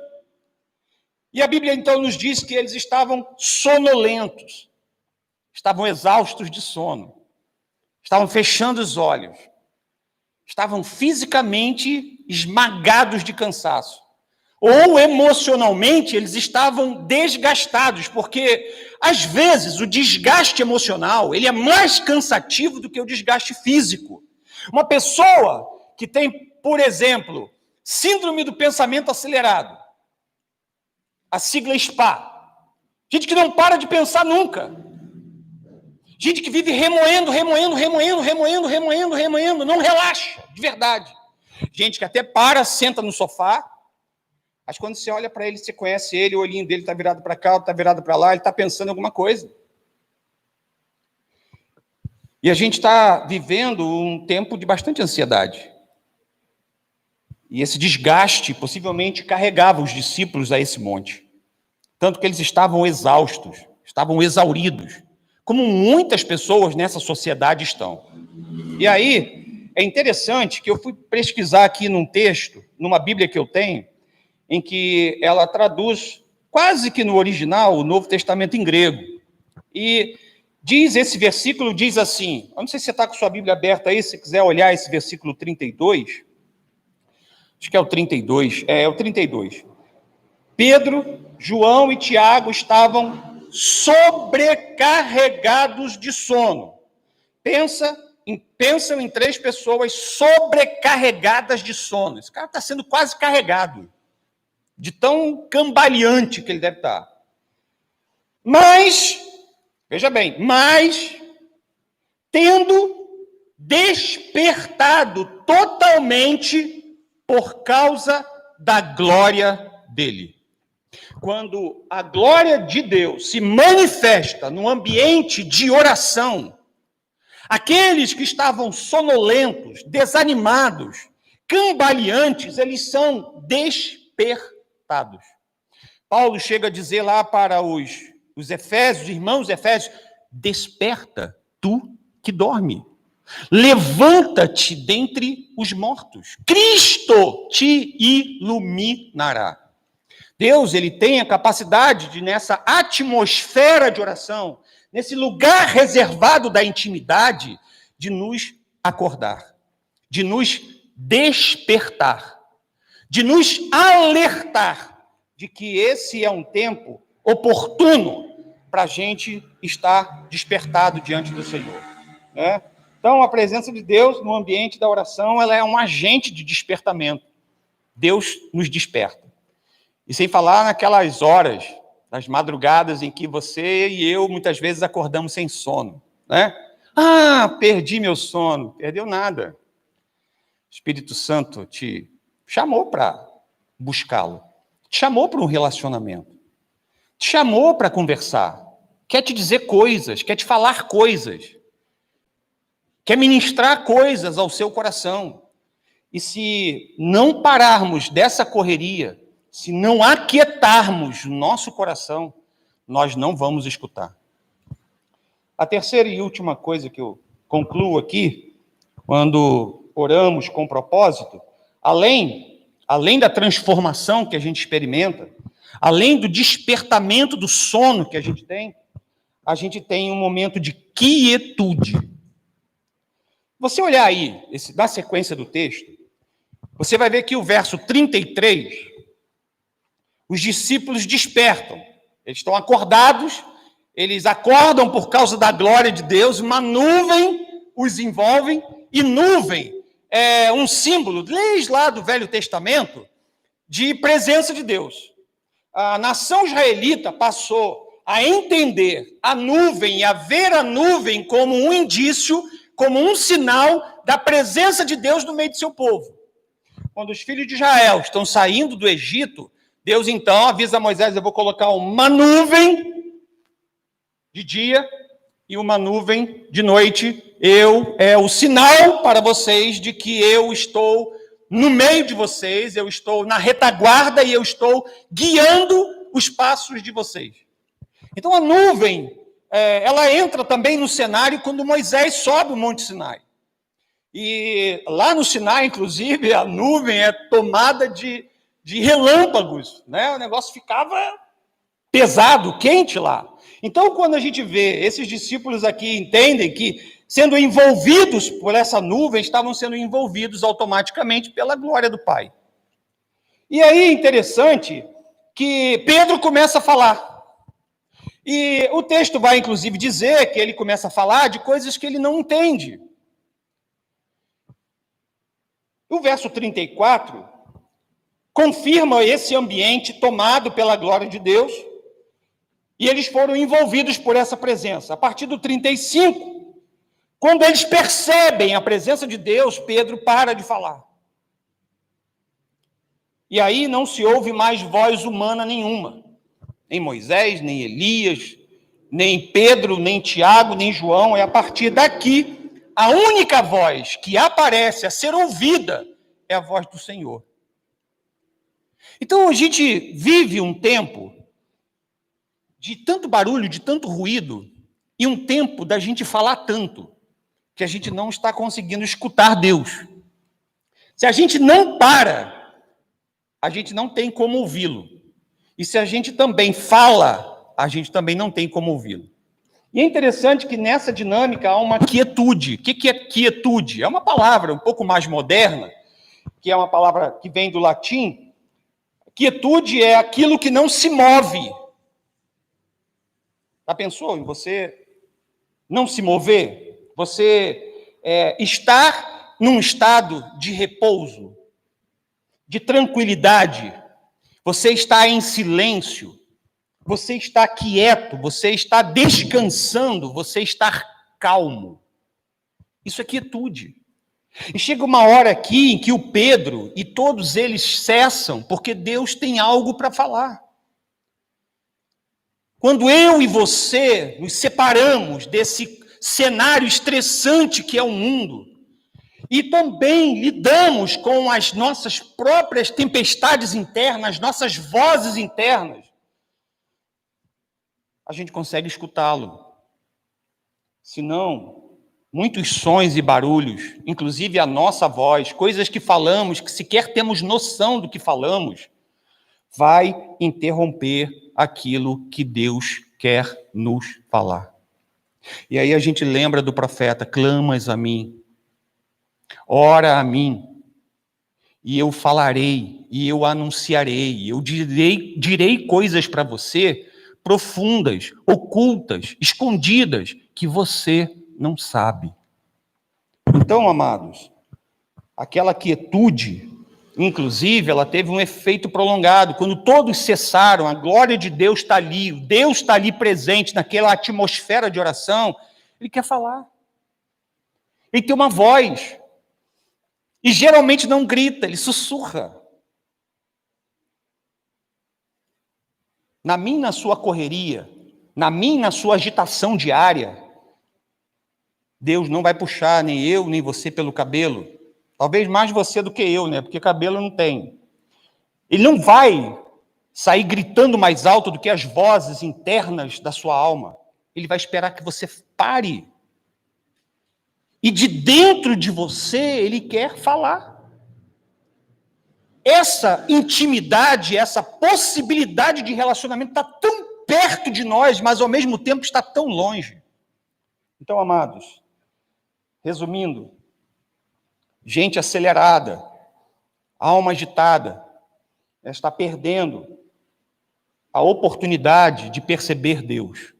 Speaker 5: E a Bíblia então nos diz que eles estavam sonolentos, estavam exaustos de sono, estavam fechando os olhos, estavam fisicamente esmagados de cansaço. Ou emocionalmente eles estavam desgastados, porque às vezes o desgaste emocional ele é mais cansativo do que o desgaste físico. Uma pessoa que tem, por exemplo, síndrome do pensamento acelerado, a sigla SPA, gente que não para de pensar nunca, Gente que vive remoendo, não relaxa, de verdade. Gente que até senta no sofá, mas quando você olha para ele, você conhece ele, o olhinho dele está virado para cá, está virado para lá, ele está pensando em alguma coisa. E a gente está vivendo um tempo de bastante ansiedade. E esse desgaste possivelmente carregava os discípulos a esse monte. Tanto que eles estavam exaustos, estavam exauridos, como muitas pessoas nessa sociedade estão. E aí, é interessante que eu fui pesquisar aqui num texto, numa Bíblia que eu tenho, em que ela traduz quase que no original o Novo Testamento em grego. E esse versículo diz assim, eu não sei se você está com sua Bíblia aberta aí, se quiser olhar esse versículo 32, acho que é o 32, é o 32. Pedro, João e Tiago estavam sobrecarregados de sono. Pensam em 3 pessoas sobrecarregadas de sono. Esse cara está sendo quase carregado, de tão cambaleante que ele deve estar. Mas, veja bem, tendo despertado totalmente por causa da glória dele. Quando a glória de Deus se manifesta no ambiente de oração, aqueles que estavam sonolentos, desanimados, cambaleantes, eles são despertados. Paulo chega a dizer lá para os Efésios, irmãos Efésios, desperta, tu que dorme. Levanta-te dentre os mortos. Cristo te iluminará. Deus, ele tem a capacidade de, nessa atmosfera de oração, nesse lugar reservado da intimidade, de nos acordar, de nos despertar, de nos alertar de que esse é um tempo oportuno para a gente estar despertado diante do Senhor, né? Então, a presença de Deus no ambiente da oração, ela é um agente de despertamento. Deus nos desperta. E sem falar naquelas horas, nas madrugadas em que você e eu muitas vezes acordamos sem sono, né? Ah, perdi meu sono. Perdeu nada. O Espírito Santo te chamou para buscá-lo. Te chamou para um relacionamento. Te chamou para conversar. Quer te dizer coisas, quer te falar coisas. Quer ministrar coisas ao seu coração. E se não pararmos dessa correria, se não aquietarmos o nosso coração, nós não vamos escutar. A terceira e última coisa que eu concluo aqui, quando oramos com propósito, além da transformação que a gente experimenta, além do despertamento do sono que a gente tem um momento de quietude. Você olhar aí, na sequência do texto, você vai ver que o verso 33, os discípulos despertam. Eles estão acordados, eles acordam por causa da glória de Deus, uma nuvem os envolve, e nuvem é um símbolo, desde lá do Velho Testamento, de presença de Deus. A nação israelita passou a entender a nuvem e a ver a nuvem como um indício, como um sinal da presença de Deus no meio do seu povo. Quando os filhos de Israel estão saindo do Egito, Deus então avisa a Moisés, eu vou colocar uma nuvem de dia e uma nuvem de noite. É o sinal para vocês de que eu estou no meio de vocês, eu estou na retaguarda e eu estou guiando os passos de vocês. Então a nuvem, ela entra também no cenário quando Moisés sobe o Monte Sinai. E lá no Sinai, inclusive, a nuvem é tomada de relâmpagos, né? O negócio ficava pesado, quente lá. Então, quando a gente vê esses discípulos aqui, entendem que, sendo envolvidos por essa nuvem, estavam sendo envolvidos automaticamente pela glória do Pai. E aí é interessante que Pedro começa a falar. E o texto vai, inclusive, dizer que ele começa a falar de coisas que ele não entende. O verso 34 confirma esse ambiente tomado pela glória de Deus. E eles foram envolvidos por essa presença. A partir do 35, quando eles percebem a presença de Deus, Pedro para de falar. E aí não se ouve mais voz humana nenhuma. Nem Moisés, nem Elias, nem Pedro, nem Tiago, nem João. É a partir daqui, a única voz que aparece a ser ouvida é a voz do Senhor. Então a gente vive um tempo de tanto barulho, de tanto ruído, e um tempo da gente falar tanto, que a gente não está conseguindo escutar Deus. Se a gente não para, a gente não tem como ouvi-lo. E se a gente também fala, a gente também não tem como ouvi-lo. E é interessante que nessa dinâmica há uma quietude. O que é quietude? É uma palavra um pouco mais moderna, que é uma palavra que vem do latim. Quietude é aquilo que não se move. Já pensou em você não se mover? Você estar num estado de repouso, de tranquilidade. Você está em silêncio. Você está quieto. Você está descansando. Você está calmo. Isso é quietude. E chega uma hora aqui em que o Pedro e todos eles cessam, porque Deus tem algo para falar. Quando eu e você nos separamos desse cenário estressante que é o mundo, e também lidamos com as nossas próprias tempestades internas, nossas vozes internas, a gente consegue escutá-lo. Senão, muitos sons e barulhos, inclusive a nossa voz, coisas que falamos, que sequer temos noção do que falamos, vai interromper aquilo que Deus quer nos falar. E aí a gente lembra do profeta: clamas a mim, ora a mim, e eu falarei, e eu anunciarei, eu direi coisas para você profundas, ocultas, escondidas, que você não sabe. Então, amados, aquela quietude, inclusive, ela teve um efeito prolongado. Quando todos cessaram, a glória de Deus está ali, Deus está ali presente naquela atmosfera de oração, ele quer falar. Ele tem uma voz. E geralmente não grita, ele sussurra. Na minha e na sua correria, na minha e na sua agitação diária, Deus não vai puxar nem eu, nem você pelo cabelo. Talvez mais você do que eu, né? Porque cabelo não tem. Ele não vai sair gritando mais alto do que as vozes internas da sua alma. Ele vai esperar que você pare. E de dentro de você, ele quer falar. Essa intimidade, essa possibilidade de relacionamento está tão perto de nós, mas ao mesmo tempo está tão longe. Então, amados, resumindo, gente acelerada, alma agitada, está perdendo a oportunidade de perceber Deus.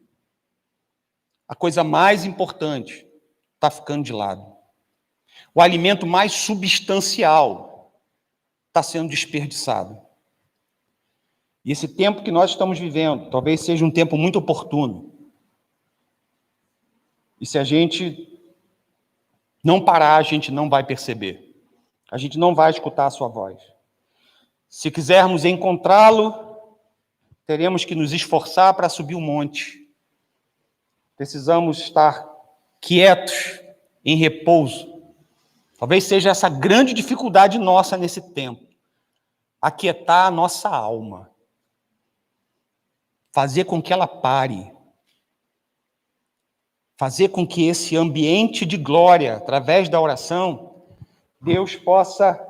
Speaker 5: A coisa mais importante está ficando de lado. O alimento mais substancial está sendo desperdiçado. E esse tempo que nós estamos vivendo, talvez seja um tempo muito oportuno. E se a gente não parar, a gente não vai perceber. A gente não vai escutar a sua voz. Se quisermos encontrá-lo, teremos que nos esforçar para subir o monte. Precisamos estar quietos, em repouso. Talvez seja essa grande dificuldade nossa nesse tempo. Aquietar a nossa alma. Fazer com que ela pare. Fazer com que esse ambiente de glória, através da oração, Deus possa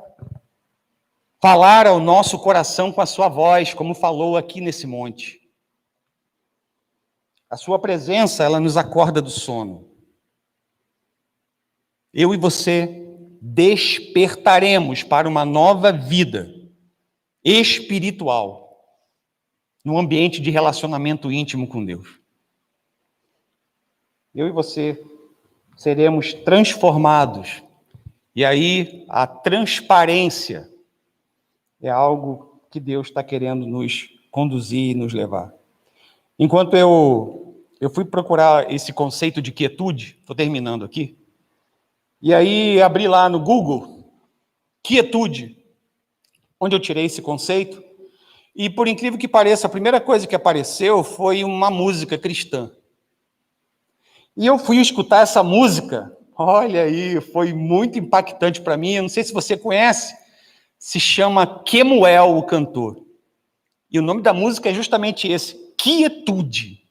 Speaker 5: falar ao nosso coração com a sua voz, como falou aqui nesse monte. A sua presença, ela nos acorda do sono. Eu e você despertaremos para uma nova vida espiritual, num ambiente de relacionamento íntimo com Deus. Eu e você seremos transformados. E aí, a transparência é algo que Deus está querendo nos conduzir e nos levar. Enquanto eu fui procurar esse conceito de quietude, estou terminando aqui, e aí abri lá no Google, quietude, onde eu tirei esse conceito, e por incrível que pareça, a primeira coisa que apareceu foi uma música cristã. E eu fui escutar essa música, olha aí, foi muito impactante para mim, eu não sei se você conhece, se chama Kemuel, o cantor. E o nome da música é justamente esse, Quietude.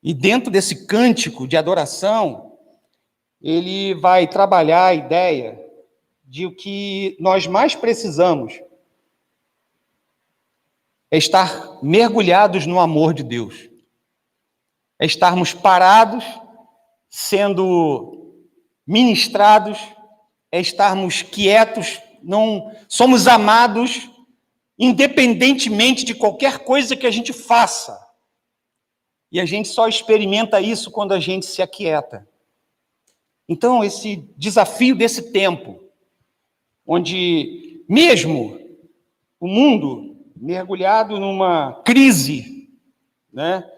Speaker 5: E dentro desse cântico de adoração, ele vai trabalhar a ideia de o que nós mais precisamos é estar mergulhados no amor de Deus. É estarmos parados, sendo ministrados, é estarmos quietos, não somos amados, independentemente de qualquer coisa que a gente faça. E a gente só experimenta isso quando a gente se aquieta. Então, esse desafio desse tempo, onde mesmo o mundo mergulhado numa crise, né?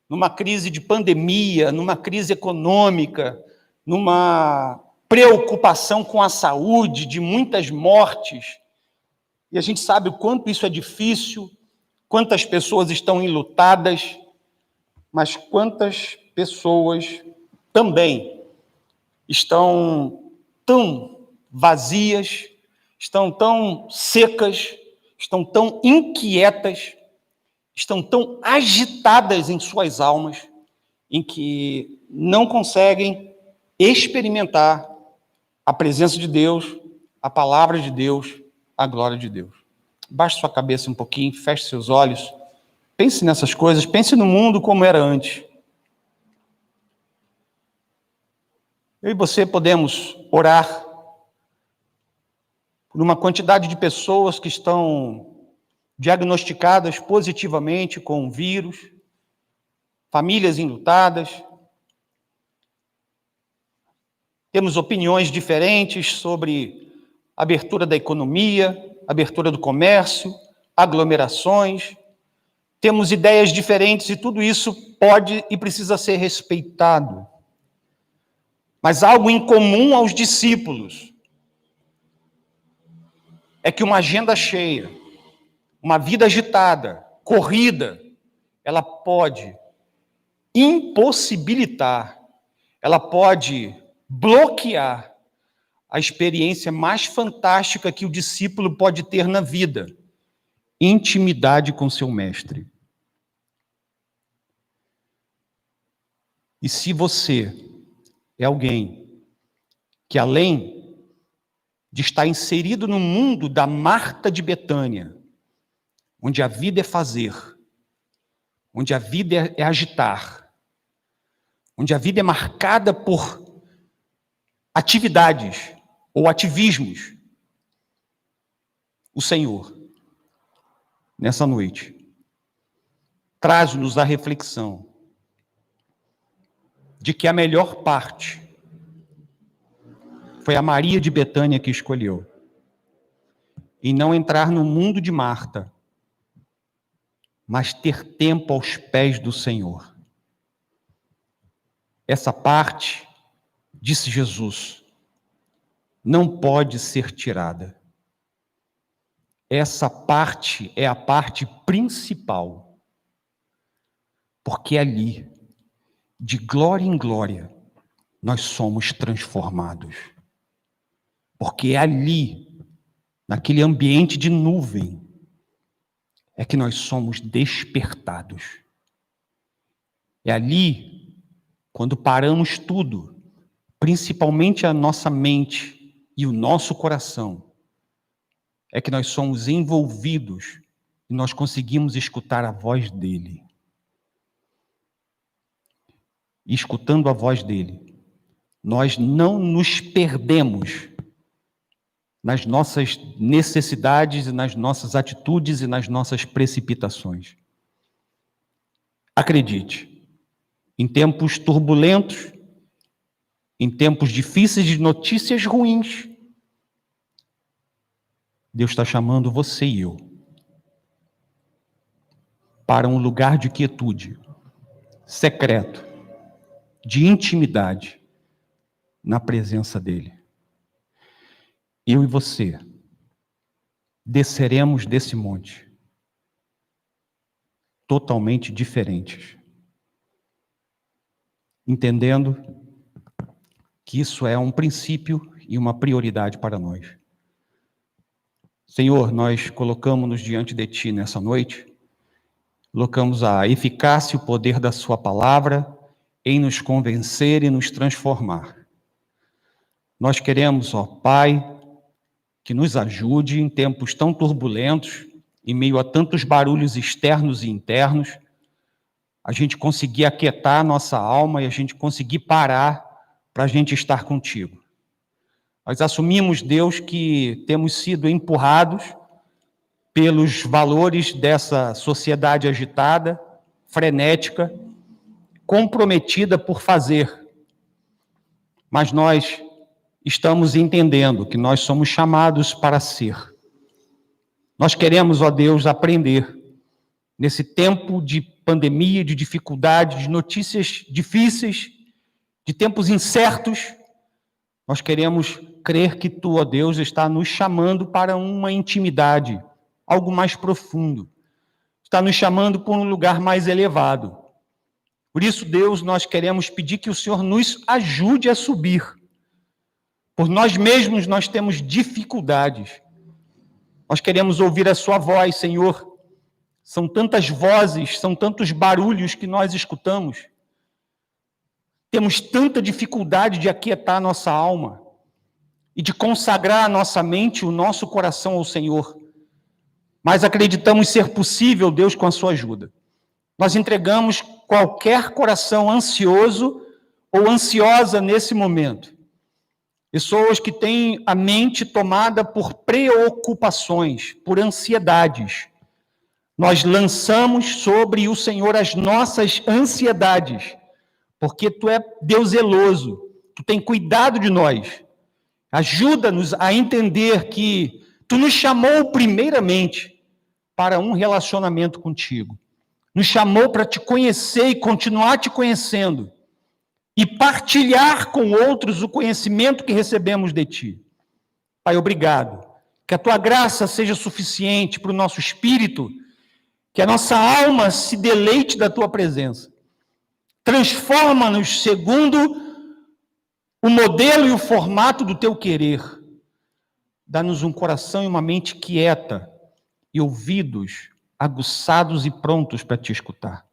Speaker 5: Numa crise de pandemia, numa crise econômica, numa preocupação com a saúde, de muitas mortes, e a gente sabe o quanto isso é difícil, quantas pessoas estão enlutadas, mas quantas pessoas também estão tão vazias, estão tão secas, estão tão inquietas, estão tão agitadas em suas almas, em que não conseguem experimentar a presença de Deus, a palavra de Deus, a glória de Deus. Baixe sua cabeça um pouquinho, feche seus olhos, pense nessas coisas, pense no mundo como era antes. Eu e você podemos orar por uma quantidade de pessoas que estão diagnosticadas positivamente com o vírus, famílias enlutadas. Temos opiniões diferentes sobre a abertura da economia, abertura do comércio, aglomerações. Temos ideias diferentes e tudo isso pode e precisa ser respeitado. Mas algo em comum aos discípulos é que uma agenda cheia, uma vida agitada, corrida, ela pode impossibilitar, ela pode bloquear a experiência mais fantástica que o discípulo pode ter na vida: intimidade com seu mestre. E se você é alguém que, além de estar inserido no mundo da Marta de Betânia, onde a vida é fazer, onde a vida é agitar, onde a vida é marcada por atividades ou ativismos, o Senhor, nessa noite, traz-nos a reflexão de que a melhor parte foi a Maria de Betânia que escolheu, em não entrar no mundo de Marta, mas ter tempo aos pés do Senhor. Essa parte, disse Jesus, não pode ser tirada. Essa parte é a parte principal, porque ali, de glória em glória, nós somos transformados. Porque é ali, naquele ambiente de nuvem, é que nós somos despertados. É ali, quando paramos tudo, principalmente a nossa mente e o nosso coração, é que nós somos envolvidos e nós conseguimos escutar a voz dele. E escutando a voz dele, nós não nos perdemos nas nossas necessidades e nas nossas atitudes e nas nossas precipitações. Acredite, em tempos turbulentos, em tempos difíceis de notícias ruins, Deus está chamando você e eu para um lugar de quietude, secreto, de intimidade, na presença dele. Eu e você desceremos desse monte totalmente diferentes, entendendo que isso é um princípio e uma prioridade para nós. Senhor, nós colocamos-nos diante de Ti nessa noite, colocamos a eficácia e o poder da Sua palavra em nos convencer e nos transformar. Nós queremos, ó Pai, que nos ajude em tempos tão turbulentos, em meio a tantos barulhos externos e internos, a gente conseguir aquietar a nossa alma e a gente conseguir parar para a gente estar contigo. Nós assumimos, Deus, que temos sido empurrados pelos valores dessa sociedade agitada, frenética, comprometida por fazer. Mas nós estamos entendendo que nós somos chamados para ser. Nós queremos, ó Deus, aprender nesse tempo de pandemia, de dificuldade, de notícias difíceis, de tempos incertos. Nós queremos crer que Tu, ó Deus, está nos chamando para uma intimidade, algo mais profundo. Está nos chamando para um lugar mais elevado. Por isso, Deus, nós queremos pedir que o Senhor nos ajude a subir. Por nós mesmos nós temos dificuldades. Nós queremos ouvir a Sua voz, Senhor. São tantas vozes, são tantos barulhos que nós escutamos. Temos tanta dificuldade de aquietar a nossa alma e de consagrar a nossa mente, o nosso coração ao Senhor. Mas acreditamos ser possível, Deus, com a Sua ajuda. Nós entregamos qualquer coração ansioso ou ansiosa nesse momento. Pessoas que têm a mente tomada por preocupações, por ansiedades. Nós lançamos sobre o Senhor as nossas ansiedades, porque Tu é Deus zeloso, Tu tem cuidado de nós. Ajuda-nos a entender que Tu nos chamou primeiramente para um relacionamento contigo. Nos chamou para Te conhecer e continuar Te conhecendo. E partilhar com outros o conhecimento que recebemos de Ti. Pai, obrigado. Que a Tua graça seja suficiente para o nosso espírito, que a nossa alma se deleite da Tua presença. Transforma-nos segundo o modelo e o formato do Teu querer. Dá-nos um coração e uma mente quieta e ouvidos aguçados e prontos para Te escutar.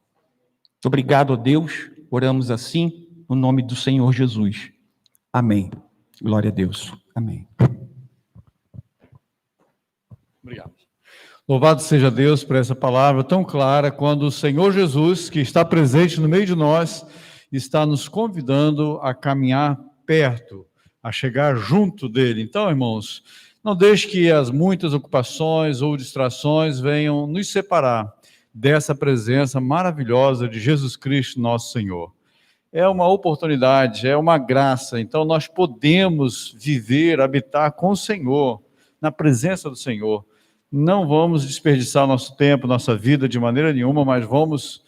Speaker 5: Muito obrigado, ó Deus. Oramos assim, no nome do Senhor Jesus. Amém. Glória a Deus. Amém.
Speaker 2: Obrigado. Louvado seja Deus por essa palavra tão clara, quando o Senhor Jesus, que está presente no meio de nós, está nos convidando a caminhar perto, a chegar junto dele. Então, irmãos, não deixe que as muitas ocupações ou distrações venham nos separar dessa presença maravilhosa de Jesus Cristo, nosso Senhor. É uma oportunidade, é uma graça. Então, nós podemos viver, habitar com o Senhor, na presença do Senhor. Não vamos desperdiçar nosso tempo, nossa vida de maneira nenhuma, mas vamos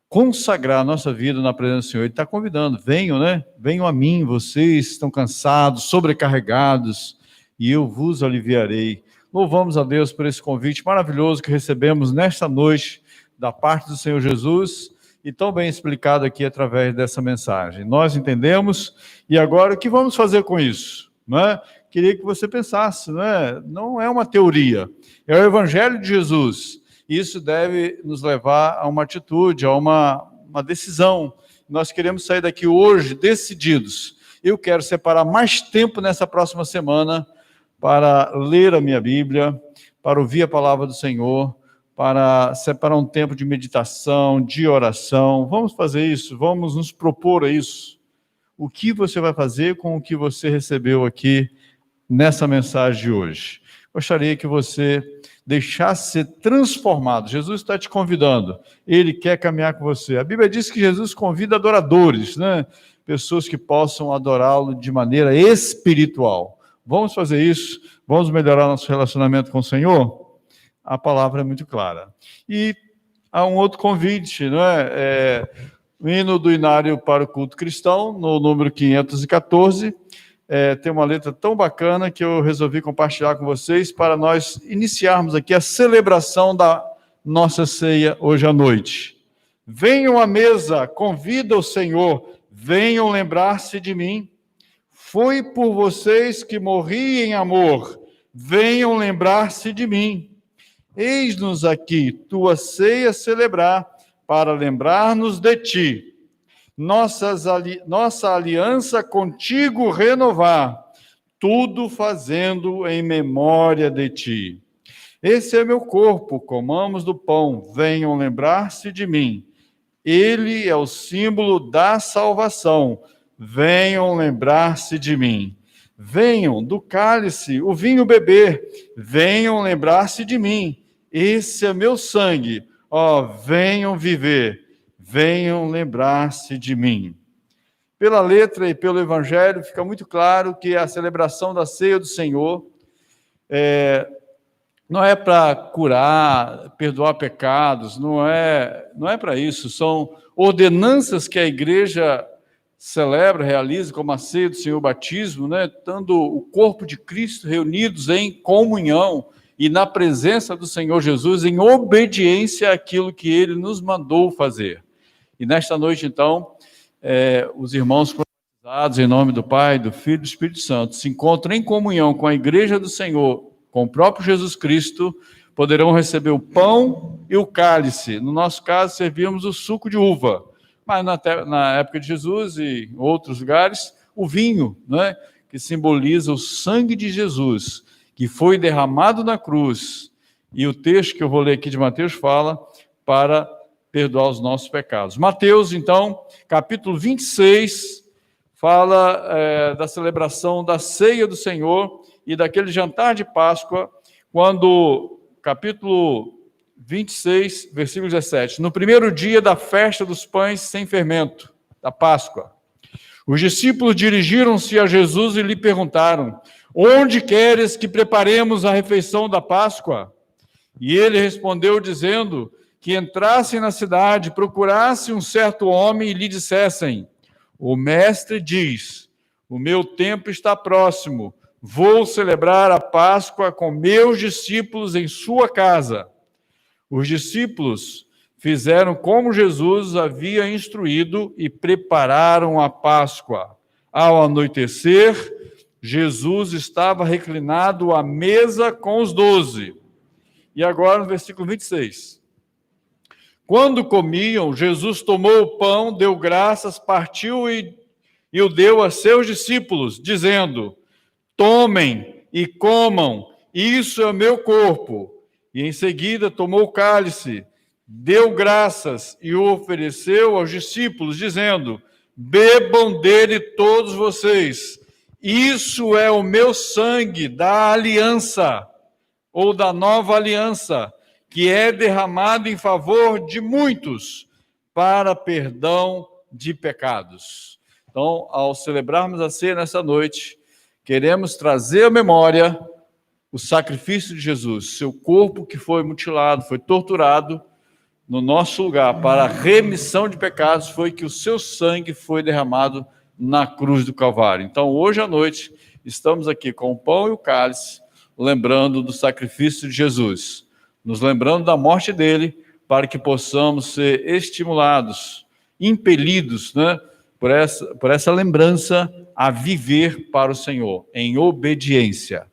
Speaker 2: consagrar nossa vida na presença do Senhor. Ele está convidando, venham, né? Venham a mim, vocês estão cansados, sobrecarregados, e eu vos aliviarei. Louvamos a Deus por esse convite maravilhoso que recebemos nesta noite, da parte do Senhor Jesus, e tão bem explicado aqui através dessa mensagem. Nós entendemos, e agora o que vamos fazer com isso? Não é? Queria que você pensasse, não é uma teoria, é o Evangelho de Jesus. Isso deve nos levar a uma atitude, a uma decisão. Nós queremos sair daqui hoje decididos. Eu quero separar mais tempo nessa próxima semana para ler a minha Bíblia, para ouvir a palavra do Senhor, para separar um tempo de meditação, de oração. Vamos fazer isso, vamos nos propor a isso. O que você vai fazer com o que você recebeu aqui nessa mensagem de hoje? Gostaria que você deixasse ser transformado. Jesus está te convidando, Ele quer caminhar com você. A Bíblia diz que Jesus convida adoradores, pessoas que possam adorá-lo de maneira espiritual. Vamos fazer isso? Vamos melhorar nosso relacionamento com o Senhor? A palavra é muito clara. E há um outro convite, não é? O hino do Inário para o Culto Cristão, no número 514, tem uma letra tão bacana que eu resolvi compartilhar com vocês para nós iniciarmos aqui a celebração da nossa ceia hoje à noite. Venham à mesa, convida o Senhor, venham lembrar-se de mim. Foi por vocês que morri em amor, venham lembrar-se de mim. Eis-nos aqui, tua ceia celebrar, para lembrar-nos de ti. Nossa aliança contigo renovar, tudo fazendo em memória de ti. Esse é meu corpo, comamos do pão, venham lembrar-se de mim. Ele é o símbolo da salvação, venham lembrar-se de mim. Venham do cálice, o vinho beber, venham lembrar-se de mim. Esse é meu sangue, venham viver, venham lembrar-se de mim. Pela letra e pelo evangelho fica muito claro que a celebração da ceia do Senhor não é para curar, perdoar pecados, não é para isso. São ordenanças que a igreja celebra, realiza, como a ceia do Senhor, o batismo, né? Tendo o corpo de Cristo reunidos em comunhão e na presença do Senhor Jesus, em obediência àquilo que Ele nos mandou fazer. E nesta noite, então, os irmãos batizados em nome do Pai, do Filho e do Espírito Santo se encontram em comunhão com a igreja do Senhor, com o próprio Jesus Cristo, poderão receber o pão e o cálice. No nosso caso, servíamos o suco de uva, mas na época de Jesus e em outros lugares, o vinho, né, que simboliza o sangue de Jesus, que foi derramado na cruz. E o texto que eu vou ler aqui de Mateus fala para perdoar os nossos pecados. Mateus, então, capítulo 26, fala da celebração da ceia do Senhor e daquele jantar de Páscoa, quando, capítulo 26, versículo 17, no primeiro dia da festa dos pães sem fermento, da Páscoa, os discípulos dirigiram-se a Jesus e lhe perguntaram: onde queres que preparemos a refeição da Páscoa? E ele respondeu dizendo que entrassem na cidade, procurassem um certo homem e lhe dissessem: o mestre diz, o meu tempo está próximo, vou celebrar a Páscoa com meus discípulos em sua casa. Os discípulos fizeram como Jesus havia instruído e prepararam a Páscoa. Ao anoitecer, Jesus estava reclinado à mesa com os 12. E agora no versículo 26. Quando comiam, Jesus tomou o pão, deu graças, partiu e o deu a seus discípulos, dizendo: tomem e comam, isso é o meu corpo. E em seguida tomou o cálice, deu graças e o ofereceu aos discípulos, dizendo: bebam dele todos vocês, isso é o meu sangue da aliança, ou da nova aliança, que é derramado em favor de muitos, para perdão de pecados. Então, ao celebrarmos a ceia nessa noite, queremos trazer à memória o sacrifício de Jesus, seu corpo que foi mutilado, foi torturado no nosso lugar, para a remissão de pecados, foi que o seu sangue foi derramado na cruz do Calvário. Então, hoje à noite, estamos aqui com o pão e o cálice, lembrando do sacrifício de Jesus, nos lembrando da morte dele, para que possamos ser estimulados, impelidos, né, por essa lembrança a viver para o Senhor, em obediência,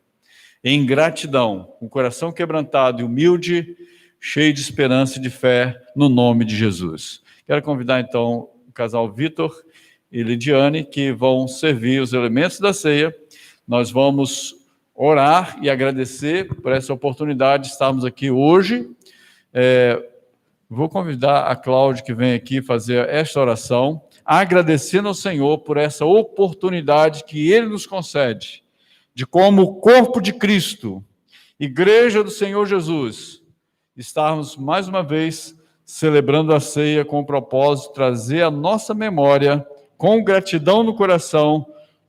Speaker 2: em gratidão, com o coração quebrantado e humilde, cheio de esperança e de fé, no nome de Jesus. Quero convidar, então, o casal Vitor e Lidiane, que vão servir os elementos da ceia. Nós vamos orar e agradecer por essa oportunidade de estarmos aqui hoje. Vou convidar a Cláudia, que vem aqui fazer esta oração, agradecendo ao Senhor por essa oportunidade que Ele nos concede, de como corpo de Cristo, Igreja do Senhor Jesus, estarmos mais uma vez celebrando a ceia com o propósito de trazer à nossa memória, com gratidão no coração,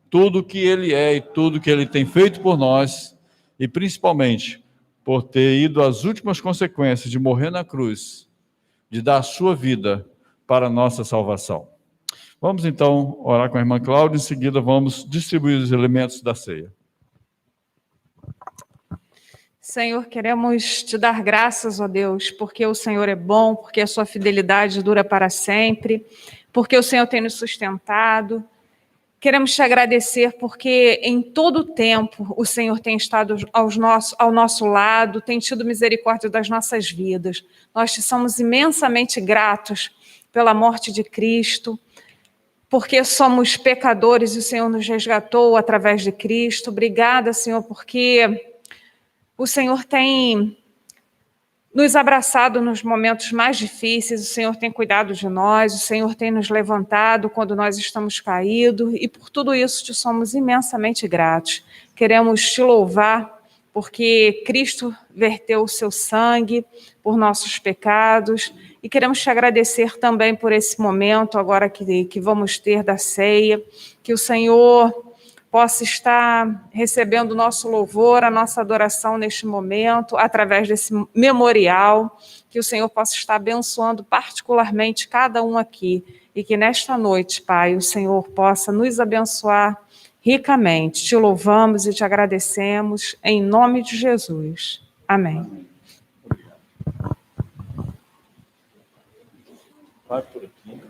Speaker 2: tudo que Ele é e tudo que Ele tem feito por nós, e principalmente por ter ido às últimas consequências de morrer na cruz, de dar a sua vida para a nossa salvação. Vamos então orar com a irmã Cláudia, em seguida vamos distribuir os elementos da ceia.
Speaker 6: Senhor, queremos te dar graças, ó Deus, porque o Senhor é bom, porque a sua fidelidade dura para sempre, porque o Senhor tem nos sustentado. Queremos te agradecer porque em todo o tempo o Senhor tem estado ao nosso lado, tem tido misericórdia das nossas vidas. Nós te somos imensamente gratos pela morte de Cristo, porque somos pecadores e o Senhor nos resgatou através de Cristo. Obrigada, Senhor, porque o Senhor tem nos abraçado nos momentos mais difíceis, o Senhor tem cuidado de nós, o Senhor tem nos levantado quando nós estamos caídos, e por tudo isso te somos imensamente gratos. Queremos te louvar, porque Cristo verteu o seu sangue por nossos pecados, e queremos te agradecer também por esse momento agora que vamos ter da ceia, que o Senhor possa estar recebendo o nosso louvor, a nossa adoração neste momento, através desse memorial, que o Senhor possa estar abençoando particularmente cada um aqui, e que nesta noite, Pai, o Senhor possa nos abençoar ricamente. Te louvamos e te agradecemos, em nome de Jesus. Amém.
Speaker 2: Vai por aqui.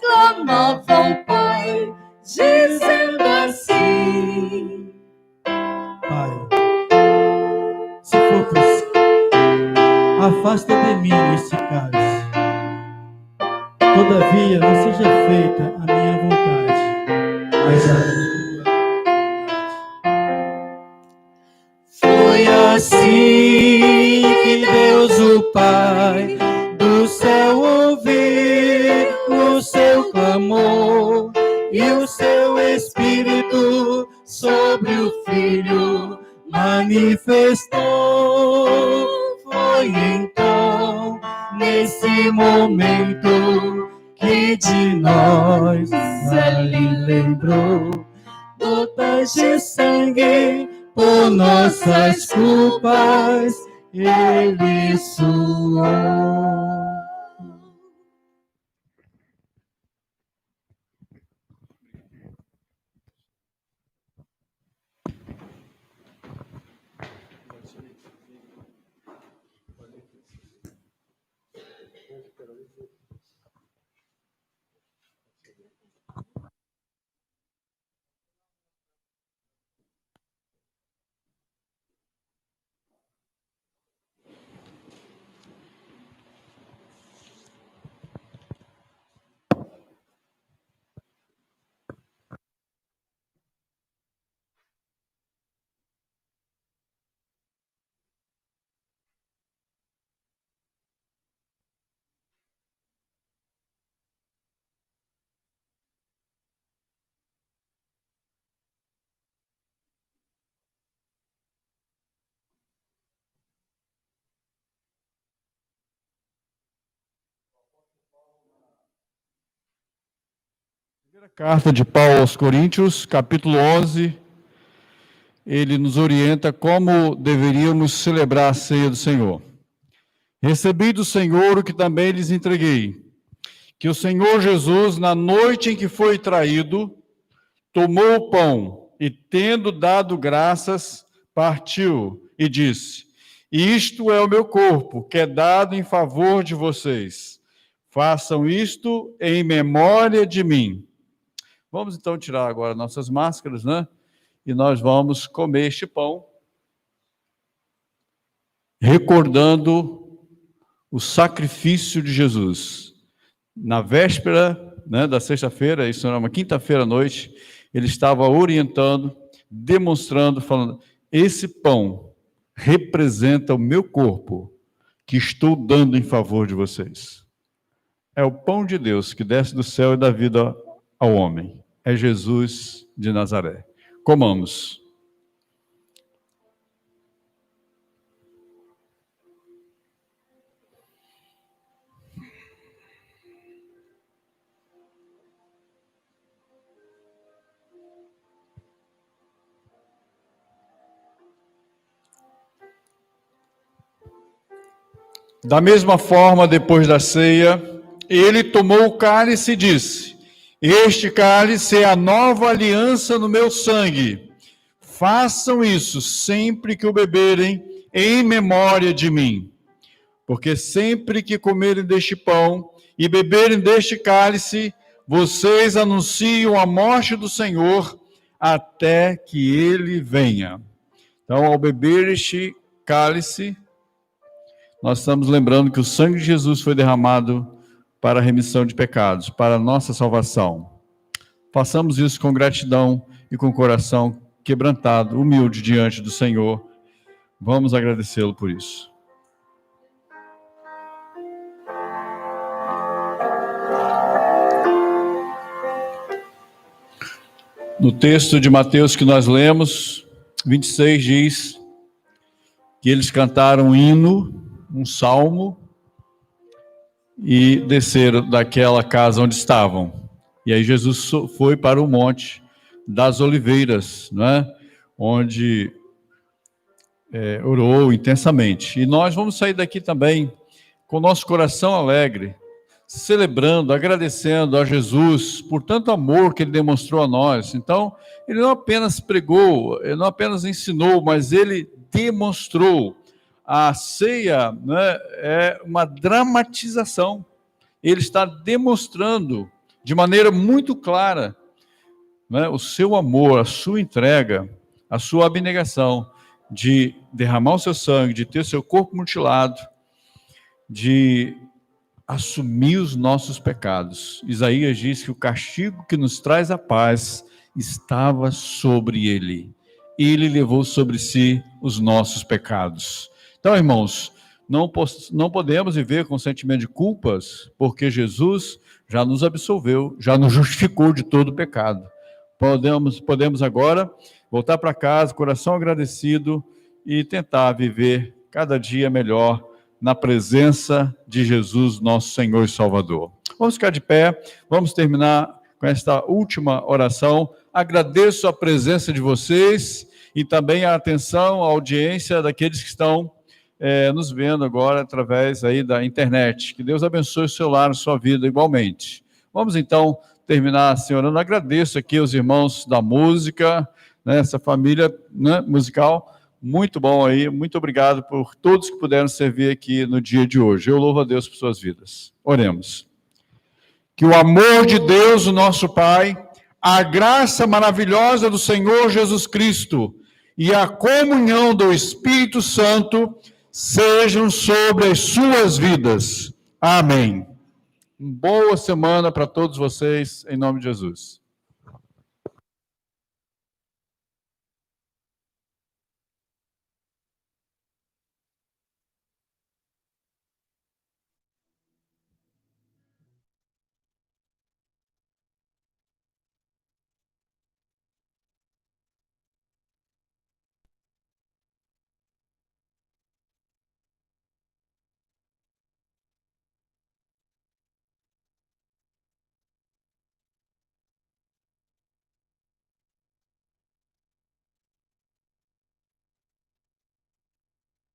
Speaker 7: Clamavam ao Pai, dizendo assim:
Speaker 3: Todavia, não seja feita a minha vontade, mas a tua. Foi assim que Deus, o Pai do céu, ouviu o seu clamor e o seu Espírito sobre o Filho manifestou. Foi então, nesse momento, que de nós ele lembrou. Gotas de sangue por nossas culpas ele suou.
Speaker 2: Primeira carta de Paulo aos Coríntios, capítulo 11, ele nos orienta como deveríamos celebrar a ceia do Senhor. Recebi do Senhor o que também lhes entreguei, que o Senhor Jesus, na noite em que foi traído, tomou o pão e, tendo dado graças, partiu e disse: isto é o meu corpo, que é dado em favor de vocês. Façam isto em memória de mim. Vamos então tirar agora nossas máscaras, né? E nós vamos comer este pão, recordando o sacrifício de Jesus. Na véspera, né, da sexta-feira, isso era uma quinta-feira à noite, ele estava orientando, demonstrando, falando: esse pão representa o meu corpo, que estou dando em favor de vocês. É o pão de Deus que desce do céu e dá vida ao homem. É Jesus de Nazaré. Comamos. Da mesma forma, depois da ceia, ele tomou o cálice e disse: este cálice é a nova aliança no meu sangue. Façam isso sempre que o beberem, em memória de mim. Porque sempre que comerem deste pão e beberem deste cálice, vocês anunciam a morte do Senhor até que ele venha. Então, ao beber este cálice, nós estamos lembrando que o sangue de Jesus foi derramado para a remissão de pecados, para a nossa salvação. Façamos isso com gratidão e com o coração quebrantado, humilde diante do Senhor. Vamos agradecê-lo por isso. No texto de Mateus que nós lemos, 26 diz que eles cantaram um hino, um salmo, e desceram daquela casa onde estavam. E aí Jesus foi para o Monte das Oliveiras, né? Onde orou intensamente. E nós vamos sair daqui também com o nosso coração alegre, celebrando, agradecendo a Jesus por tanto amor que Ele demonstrou a nós. Então, Ele não apenas pregou, Ele não apenas ensinou, mas Ele demonstrou. A ceia, né, é uma dramatização. Ele está demonstrando de maneira muito clara, né, o seu amor, a sua entrega, a sua abnegação de derramar o seu sangue, de ter seu corpo mutilado, de assumir os nossos pecados. Isaías diz que o castigo que nos traz a paz estava sobre ele. Ele levou sobre si os nossos pecados. Então, irmãos, não podemos viver com sentimento de culpas, porque Jesus já nos absolveu, já nos justificou de todo o pecado. Podemos agora voltar para casa, coração agradecido, e tentar viver cada dia melhor na presença de Jesus, nosso Senhor e Salvador. Vamos ficar de pé, vamos terminar com esta última oração. Agradeço a presença de vocês e também a atenção, a audiência daqueles que estão nos vendo agora através aí da internet. Que Deus abençoe o seu lar, a sua vida igualmente. Vamos então terminar, Senhor, eu agradeço aqui os irmãos da música, né, essa família, né, musical, muito bom aí, muito obrigado por todos que puderam servir aqui no dia de hoje. Eu louvo a Deus por suas vidas. Oremos. Que o amor de Deus, o nosso Pai, a graça maravilhosa do Senhor Jesus Cristo e a comunhão do Espírito Santo sejam sobre as suas vidas. Amém. Boa semana para todos vocês, em nome de Jesus.